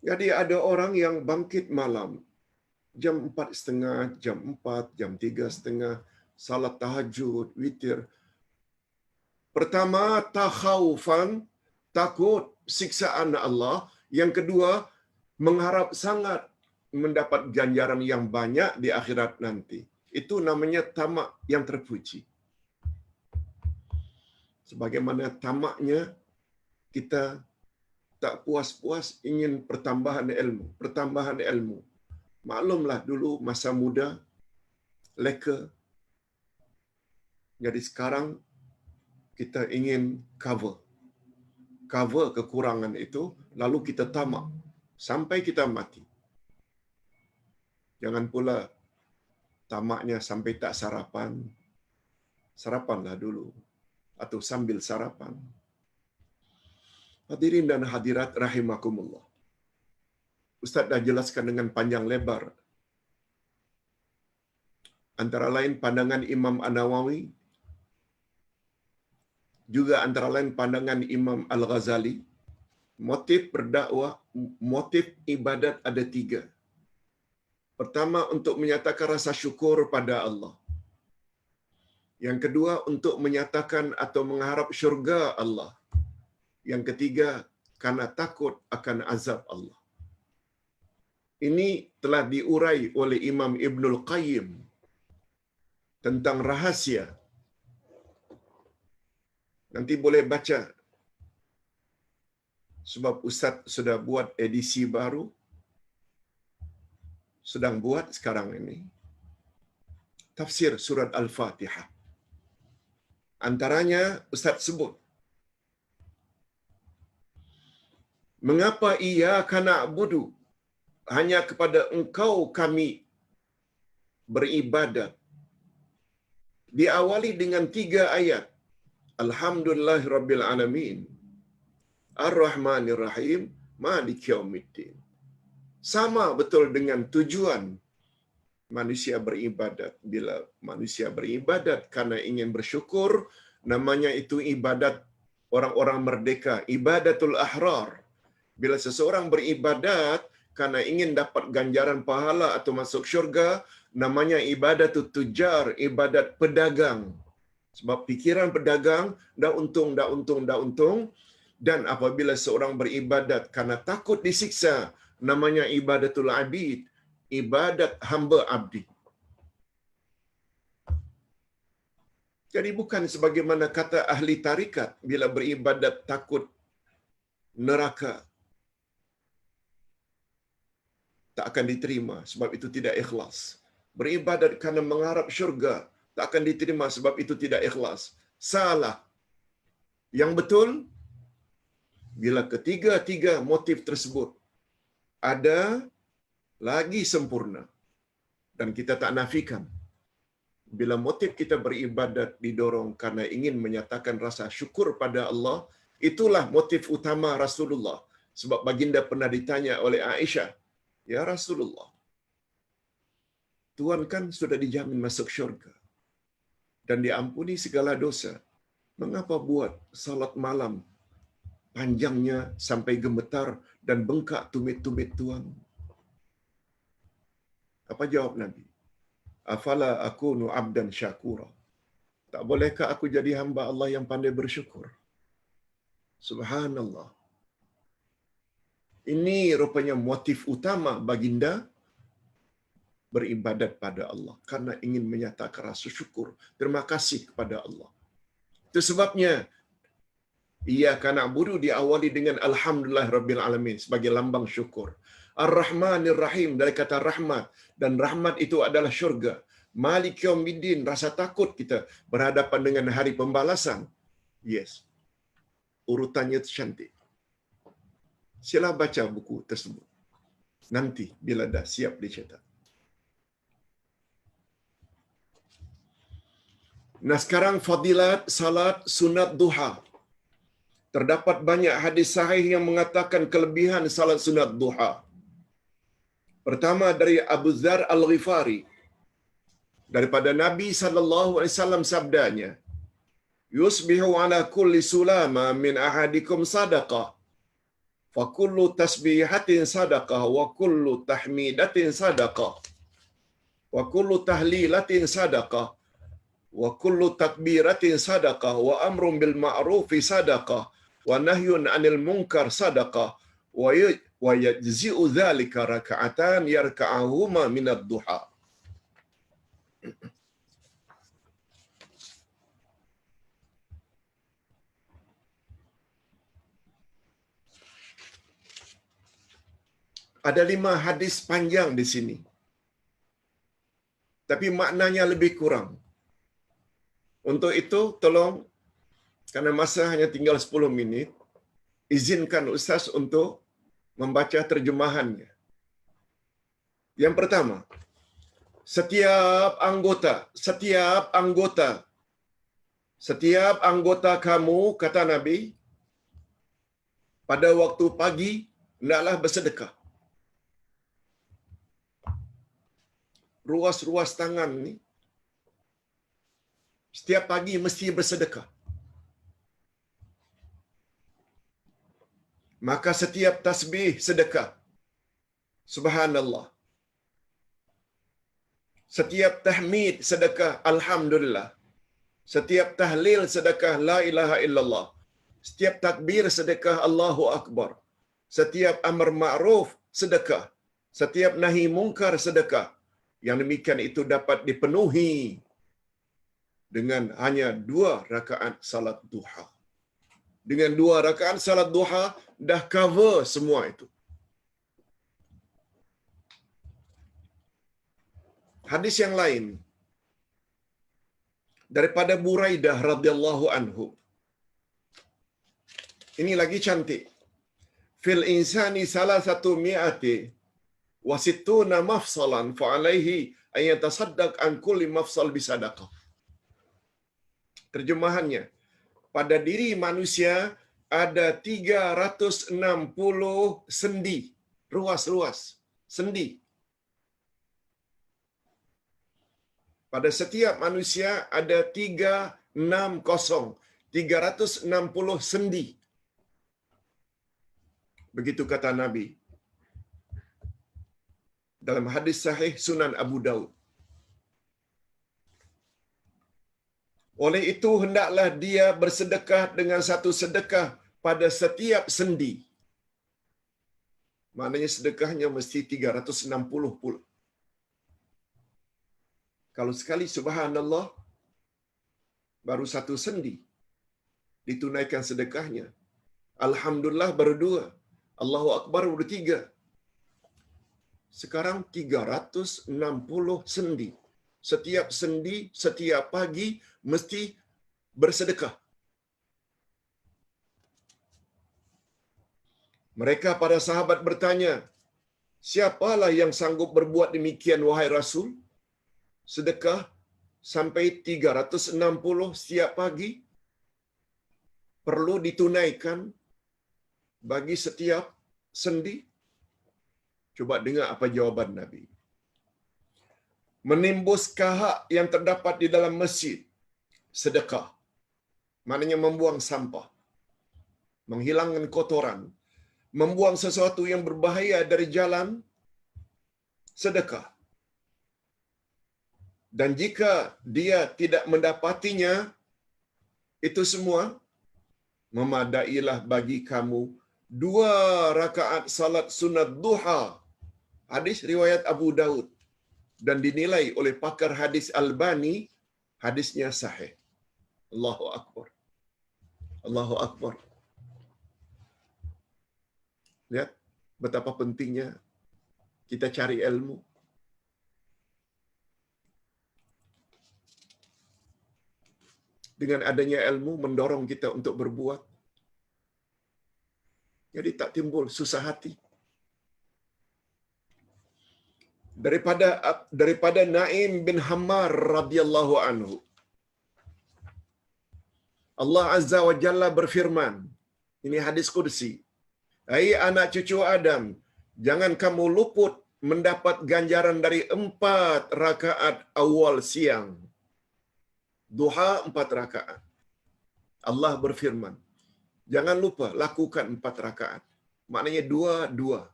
Jadi ada orang yang bangkit malam, jam 4.30, jam 4, jam 3.30, salat tahajud, witir. Pertama, takhawufan, takut siksaan Allah. Yang kedua, mengharap sangat mendapat ganjaran yang banyak di akhirat nanti. Itu namanya tamak yang terpuji. Sebagaimana tamaknya kita tak puas-puas ingin pertambahan ilmu. Maklumlah dulu masa muda, leka. Jadi sekarang kita ingin cover kekurangan itu, lalu kita tamak sampai kita mati. Jangan pula tamaknya sampai tak sarapan. Sarapanlah dulu atau sambil sarapan. Hadirin dan hadirat rahimakumullah. Ustaz dah jelaskan dengan panjang lebar. Antara lain pandangan Imam An-Nawawi, juga antara lain pandangan Imam Al-Ghazali. Motif berdakwah, motif ibadat ada 3. Pertama, untuk menyatakan rasa syukur pada Allah. Yang kedua, untuk menyatakan atau mengharap syurga Allah. Yang ketiga, karena takut akan azab Allah. Ini telah diurai oleh Imam Ibnul Qayyim tentang rahasia. Nanti boleh baca. Sebab Ustaz sudah buat edisi baru. Sedang buat sekarang ini. Tafsir surat Al-Fatihah. Antaranya Ustaz sebut, mengapa iyyaka na'budu, hanya kepada engkau kami beribadat. Diawali dengan 3 ayat. Alhamdulillahirabbil alamin. Ar-Rahmanir-Rahim. Maliki yaumiddin. Sama betul dengan tujuan manusia beribadat. Bila manusia beribadat karena ingin bersyukur, namanya itu ibadat orang-orang merdeka, ibadatul ahrar. Bila seseorang beribadat karena ingin dapat ganjaran pahala atau masuk syurga, namanya ibadatul tujar, ibadat pedagang. Sebab pikiran pedagang, dah untung. Dan apabila seorang beribadat karena takut disiksa, namanya ibadatul abid, ibadat hamba abdi. Jadi bukan sebagaimana kata ahli tarikat, bila beribadat takut neraka tak akan diterima sebab itu tidak ikhlas. Beribadat kerana mengharap syurga tak akan diterima sebab itu tidak ikhlas. Salah. Yang betul, bila ketiga-tiga motif tersebut ada lagi sempurna, dan kita tak nafikan, bila motif kita beribadat didorong karena ingin menyatakan rasa syukur pada Allah, itulah motif utama Rasulullah. Sebab baginda pernah ditanya oleh Aisyah, "Ya Rasulullah, Tuhan kan sudah dijamin masuk syurga dan diampuni segala dosa. Mengapa buat salat malam panjangnya sampai gemetar dan bengkak tumit-tumit Tuhan?" Apa jawab Nabi? "Afala akunu abdan syakura." Tak bolehkah aku jadi hamba Allah yang pandai bersyukur? Subhanallah. Ini rupanya motif utama baginda beribadat pada Allah karena ingin menyatakan rasa syukur, terima kasih kepada Allah. Itu sebabnya iyyaka na'budu diawali dengan alhamdulillah rabbil alamin sebagai lambang syukur. Ar-Rahmanir Rahim dari kata rahmat, dan rahmat itu adalah syurga. Malik yaumiddin, rasa takut kita berhadapan dengan hari pembalasan. Yes. Urutannya itu cantik. Sila baca buku tersebut nanti bila dah siap dicetak. Nah, sekarang fadilat salat sunat duha. Terdapat banyak hadis sahih yang mengatakan kelebihan salat sunat duha. Pertama dari Abu Dzar Al-Ghifari, daripada Nabi sallallahu alaihi wasallam sabdanya, "Yusbihu ala kulli sulama min ahadikum sadaqah, fa kullu tasbihatin sadaqah, wa kullu tahmidatin sadaqah, wa kullu tahlilatin sadaqah, wa kullu takbiratin sadaqah, wa amrun bil ma'rufi sadaqah, wa nahyun 'anil munkar sadaqah, wa yajzi'u dzalika raka'atan yarka'uhuma min ad-duha." Ada 5 hadis panjang di sini, tapi maknanya lebih kurang. Untuk itu, tolong, karena masa hanya tinggal 10 minit, izinkan Ustaz untuk membaca terjemahannya. Yang pertama, setiap anggota kamu, kata Nabi, pada waktu pagi, hendaklah bersedekah. Ruas-ruas tangan ni, setiap pagi mesti bersedekah. Maka setiap tasbih sedekah, subhanallah. Setiap tahmid sedekah, alhamdulillah. Setiap tahlil sedekah, la ilaha illallah. Setiap takbir sedekah, Allahu akbar. Setiap amar ma'ruf sedekah. Setiap nahi mungkar sedekah. Yang demikian itu dapat dipenuhi dengan hanya 2 rakaat salat duha. Dengan 2 rakaat salat duha, dah cover semua itu. Hadis yang lain daripada Buraidah radhiyallahu anhu. Ini lagi cantik. Fil insani salasatu mi'ati wa sittuna mafsalan fa alaihi an yatasaddaq an kulli mafsal bisadaqah. Terjemahannya, pada diri manusia ada 360 sendi, ruas-ruas sendi. Pada setiap manusia ada 360 sendi. Begitu kata Nabi dalam hadis sahih Sunan Abu Daud. Oleh itu hendaklah dia bersedekah dengan satu sedekah pada setiap sendi. Maknanya sedekahnya mesti 360 pula. Kalau sekali subhanallah baru satu sendi ditunaikan sedekahnya, Alhamdulillah baru 2. Allahu Akbar baru 3. Sekarang 360 sendi. Setiap sendi, setiap pagi mesti bersedekah. Mereka para sahabat bertanya, siapalah yang sanggup berbuat demikian wahai Rasul? Sedekah sampai 360 setiap pagi perlu ditunaikan bagi setiap sendi. Coba dengar apa jawaban Nabi. Menimbus kahak yang terdapat di dalam masjid, sedekah. Maknanya membuang sampah, menghilangkan kotoran, membuang sesuatu yang berbahaya dari jalan, sedekah. Dan jika dia tidak mendapatinya, itu semua, memadailah bagi kamu 2 rakaat salat sunat duha. Hadis riwayat Abu Daud dan dinilai oleh pakar hadis Albani, hadisnya sahih. Allahu Akbar. Allahu Akbar. Lihat betapa pentingnya kita cari ilmu. Dengan adanya ilmu mendorong kita untuk berbuat. Jadi tak timbul susah hati. Daripada Naim bin Hammar radhiyallahu anhu, Allah Azza wa Jalla berfirman, ini hadis qudsi, hai anak cucu Adam, jangan kamu luput mendapat ganjaran dari 4 rakaat awal siang. Duha 4 rakaat. Allah berfirman, jangan lupa lakukan 4 rakaat. Maknanya 2-2.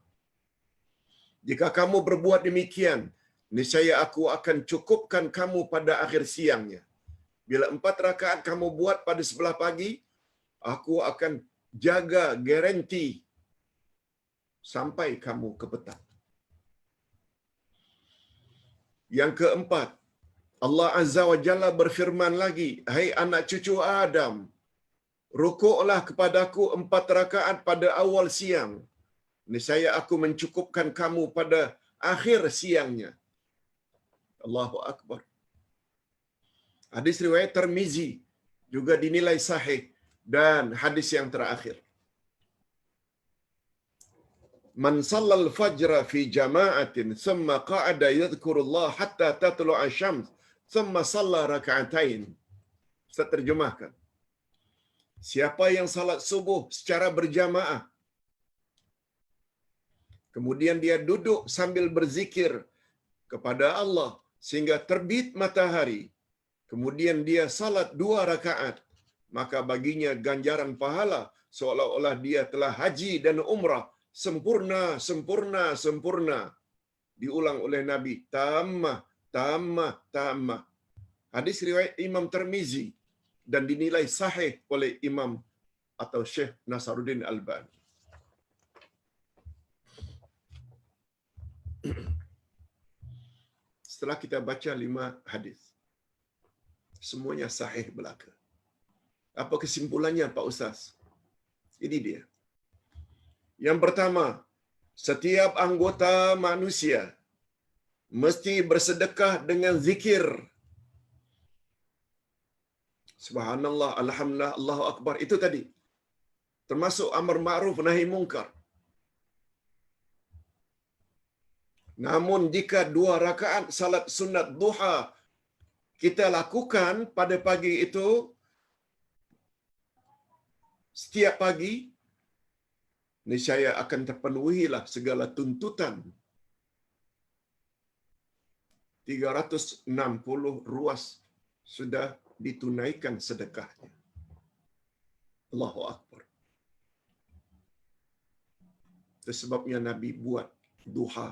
Jika kamu berbuat demikian, niscaya aku akan cukupkan kamu pada akhir siangnya. Bila 4 rakaat kamu buat pada sebelah pagi, aku akan jaga garanti sampai kamu ke petang. Yang keempat, Allah Azza wa Jalla berfirman lagi, hai anak cucu Adam, rukuklah kepadaku 4 rakaat pada awal siang. Niscaya aku mencukupkan kamu pada akhir siangnya. Allahu Akbar. Hadis riwayat Tirmizi juga dinilai sahih dan hadis yang terakhir. Man shallal fajra fi jama'atin thumma qa'ada yadhkurullah hatta tatlu'a asy-syams thumma shalla rak'atain. Saya terjemahkan. Siapa yang salat subuh secara berjamaah, kemudian dia duduk sambil berzikir kepada Allah sehingga terbit matahari, kemudian dia salat 2 rakaat, maka baginya ganjaran pahala seolah-olah dia telah haji dan umrah sempurna, sempurna, sempurna. Diulang oleh Nabi, tammah, tammah, tammah. Hadis riwayat Imam Tirmizi dan dinilai sahih oleh Imam atau Syekh Nasaruddin Albani. Setelah kita baca 5 hadis, semuanya sahih belaka. Apa kesimpulannya Pak Ustaz? Ini dia. Yang pertama, setiap anggota manusia mesti bersedekah dengan zikir. Subhanallah, alhamdulillah, Allahu Akbar. Itu tadi. Termasuk amar ma'ruf nahi mungkar. Namun jika 2 rakaat salat sunat duha kita lakukan pada pagi itu, setiap pagi, niscaya akan terpenuhilah segala tuntutan 360 ruas sudah ditunaikan sedekahnya. Allahu Akbar. Itu sebabnya Nabi buat duha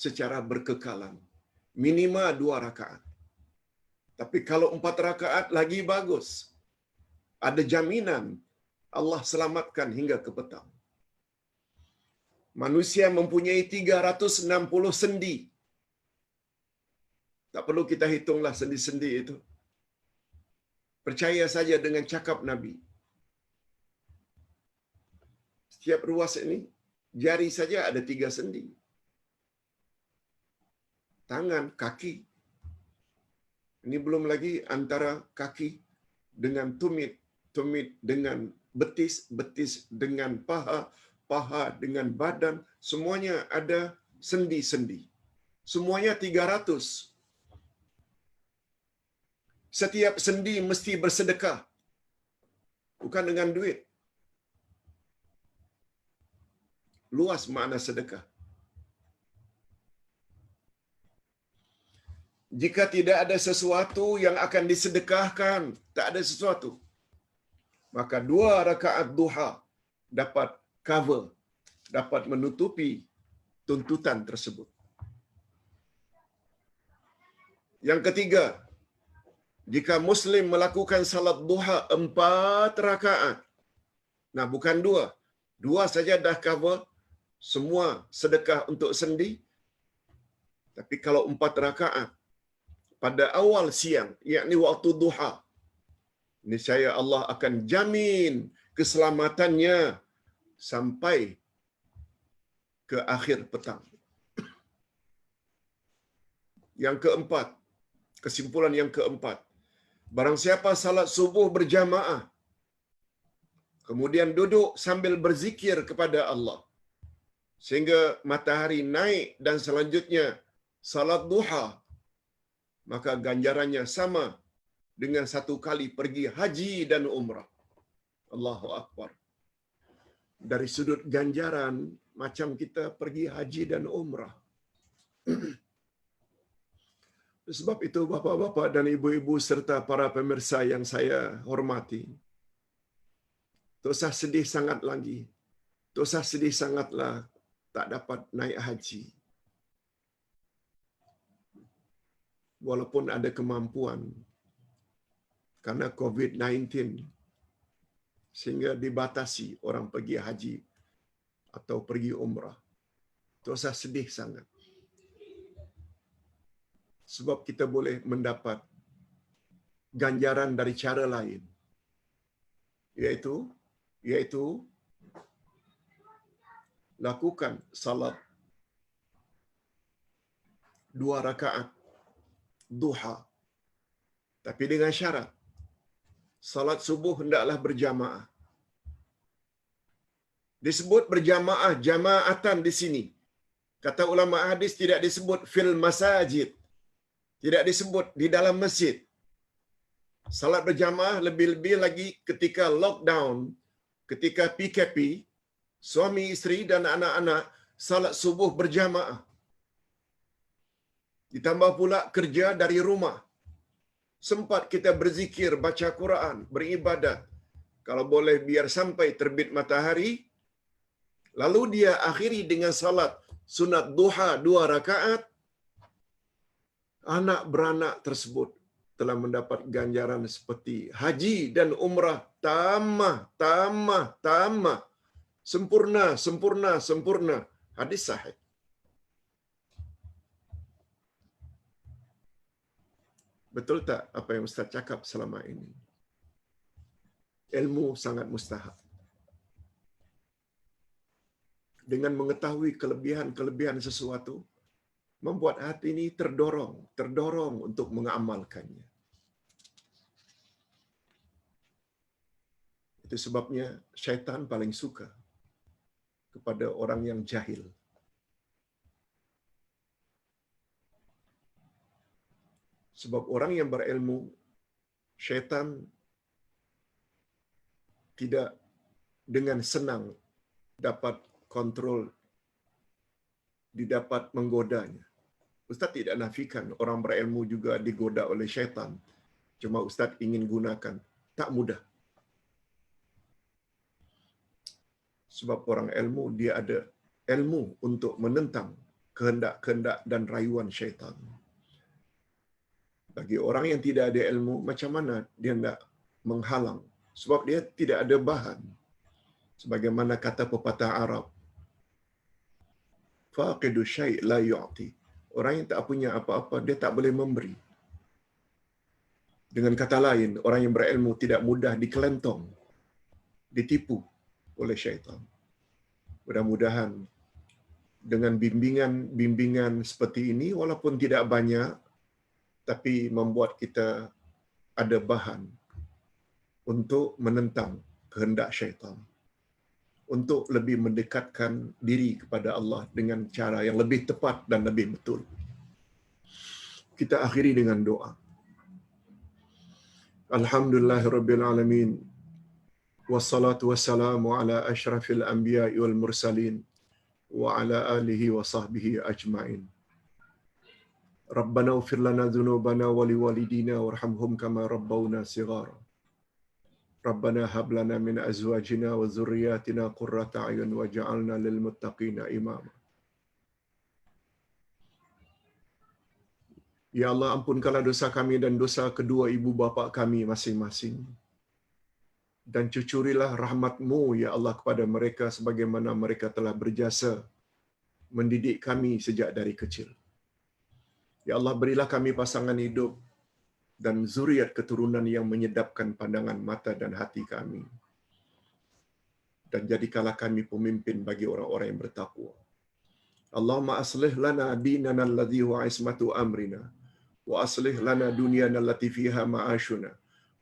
secara berkekalan. Minimal 2 rakaat. Tapi kalau 4 rakaat lagi bagus. Ada jaminan Allah selamatkan hingga ke petang. Manusia mempunyai 360 sendi. Tak perlu kita hitunglah sendi-sendi itu. Percaya saja dengan cakap Nabi. Tiap ruas ini, jari saja ada 3 sendi. Tangan, kaki. Ini belum lagi antara kaki dengan tumit, tumit dengan betis, betis dengan paha, paha dengan badan. Semuanya ada sendi-sendi. Semuanya 300. Setiap sendi mesti bersedekah. Bukan dengan duit. Luas makna sedekah. Jika tidak ada sesuatu yang akan disedekahkan, tak ada sesuatu, maka 2 rakaat duha dapat cover, dapat menutupi tuntutan tersebut. Yang ketiga, jika Muslim melakukan salat duha 4 rakaat, nah bukan 2, 2 saja dah cover semua sedekah untuk sendi, tapi kalau 4 rakaat, pada awal siang, yakni waktu duha, niscaya Allah akan jamin keselamatannya sampai ke akhir petang. Yang keempat, kesimpulan yang keempat, barang siapa salat subuh berjamaah, kemudian duduk sambil berzikir kepada Allah, sehingga matahari naik dan selanjutnya salat duha, maka ganjarannya sama dengan 1 kali pergi haji dan umrah. Allahu Akbar. Dari sudut ganjaran, macam kita pergi haji dan umrah. Sebab itu bapa-bapa dan ibu-ibu serta para pemirsa yang saya hormati, tak usah sedih sangat lagi. Tak usah sedih sangatlah tak dapat naik haji. Walaupun ada kemampuan, karena COVID-19 sehingga dibatasi orang pergi haji atau pergi umrah. Tak usah sedih sangat. Sebab kita boleh mendapat ganjaran dari cara lain. Yaitu lakukan salat 2 rakaat duha. Tapi dengan syarat, salat subuh hendaklah berjamaah. Disebut berjamaah, jamaatan di sini. Kata ulama hadis tidak disebut fil masajid. Tidak disebut di dalam masjid. Salat berjamaah lebih-lebih lagi ketika lockdown, ketika PKP, suami isteri dan anak-anak salat subuh berjamaah. Ditambah pula kerja dari rumah. Sempat kita berzikir, baca Quran, beribadat. Kalau boleh biar sampai terbit matahari. Lalu dia akhiri dengan salat sunat duha 2 rakaat. Anak beranak tersebut telah mendapat ganjaran seperti haji dan umrah tamah. Sempurna. Hadis sahih. Betul tak apa yang Ustaz cakap selama ini? Ilmu sangat mustahak. Dengan mengetahui kelebihan sesuatu, membuat hati ini terdorong untuk mengamalkannya. Itu sebabnya syaitan paling suka kepada orang yang jahil. Sebab orang yang berilmu, syaitan tidak dengan senang dapat kontrol, didapat menggodanya. Ustaz tidak nafikan orang berilmu juga digoda oleh syaitan. Cuma Ustaz ingin gunakan. Tak mudah. Sebab orang ilmu, dia ada ilmu untuk menentang kehendak-kehendak dan rayuan syaitan. Bagi orang yang tidak ada ilmu, macam mana dia nak menghalang? Sebab dia tidak ada bahan. Sebagaimana kata pepatah Arab, faqidu syai' la yu'ti. Orang yang tak punya apa-apa, dia tak boleh memberi. Dengan kata lain, orang yang berilmu tidak mudah dikelentong, ditipu oleh syaitan. Mudah-mudahan dengan bimbingan seperti ini, walaupun tidak banyak, tapi membuat kita ada bahan untuk menentang kehendak syaitan, untuk lebih mendekatkan diri kepada Allah dengan cara yang lebih tepat dan lebih betul. Kita akhiri dengan doa. Alhamdulillahirabbil alamin. Wassalatu wassalamu ala asyrafil anbiya'i wal mursalin wa ala alihi wa sahbihi ajma'in. Rabbana ighfir lana dhunubana wa liwalidina warhamhum kama rabbawna shighara. Rabbana hab lana min azwajina wa dhurriyyatina qurrata a'yun waj'alna lil muttaqina imama. Ya Allah, ampunkanlah dosa kami dan dosa kedua ibu bapa kami masing-masing. Dan cucurilah rahmat-Mu, ya Allah, kepada mereka sebagaimana mereka telah berjasa mendidik kami sejak dari kecil. Ya Allah, berilah kami pasangan hidup dan zuriat keturunan yang menyedapkan pandangan mata dan hati kami. Dan jadikanlah kami pemimpin bagi orang-orang yang bertakwa. Allahumma aslih lana dinana alladhi huwa ismatu amrina. Wa aslih lana dunyana allati fiha ma'ashuna.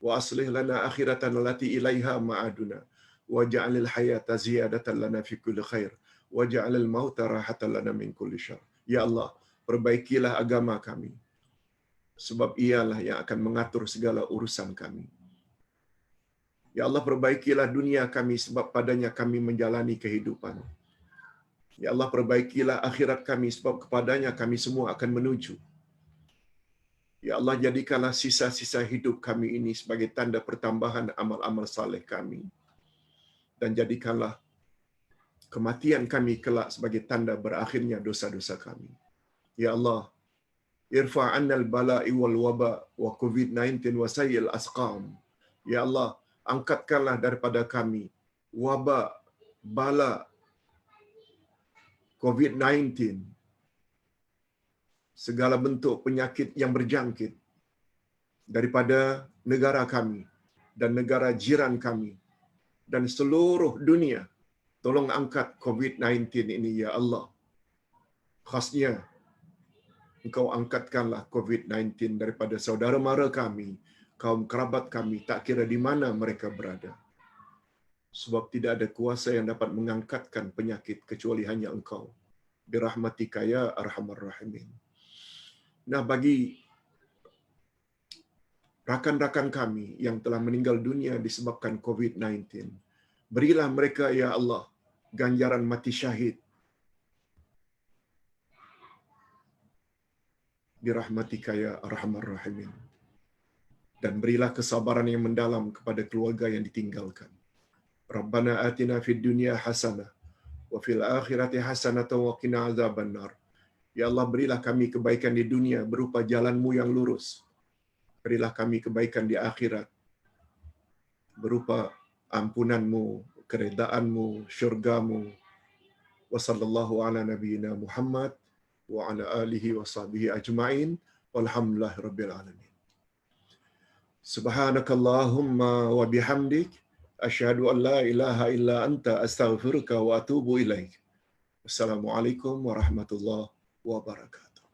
Wa aslih lana akhiratana allati ilaiha ma'aduna. Waj'alil hayata ziyadatan lana fi kulli khair. Waj'alil mauta rahatan lana min kulli syarr. Ya Allah, perbaikilah agama kami, sebab ialah yang akan mengatur segala urusan kami. Ya Allah, perbaikilah dunia kami, sebab padanya kami menjalani kehidupan. Ya Allah, perbaikilah akhirat kami, sebab kepadanya kami semua akan menuju. Ya Allah, jadikanlah sisa-sisa hidup kami ini sebagai tanda pertambahan amal-amal saleh kami. Dan jadikanlah kematian kami kelak sebagai tanda berakhirnya dosa-dosa kami. Ya Allah, irfa' annal bala'i wal waba wa COVID-19 wa sayyil asqam. Ya Allah, angkatkanlah daripada kami waba, bala, COVID-19, segala bentuk penyakit yang berjangkit daripada negara kami dan negara jiran kami dan seluruh dunia. Tolong angkat COVID-19 ini, ya Allah. Khasnya, Engkau angkatkanlah COVID-19 daripada saudara mara kami, kaum kerabat kami, tak kira di mana mereka berada. Sebab tidak ada kuasa yang dapat mengangkatkan penyakit kecuali hanya Engkau. Birahmatika ya arhamar rahimin. Nah, bagi rakan-rakan kami yang telah meninggal dunia disebabkan COVID-19, berilah mereka, ya Allah, ganjaran mati syahid. Birahmatika ya arhamar rahimin. Dan berilah kesabaran yang mendalam kepada keluarga yang ditinggalkan. Rabbana atina fid dunya hasanah wa fil akhirati hasanah wa qina azabannar. Ya Allah, berilah kami kebaikan di dunia berupa jalan-Mu yang lurus. Berilah kami kebaikan di akhirat berupa ampunan-Mu, keredaan-Mu, syurga-Mu. Wa sallallahu ala nabiyyina Muhammad wa ala alihi wa sahbihi ajma'in. Walhamdulillahi rabbil alamin. Subhanakallahumma wa bihamdik, asyhadu an la ilaha illa anta, astaghfiruka wa atubu ilaik. Wassalamualaikum warahmatullahi wabarakatuh.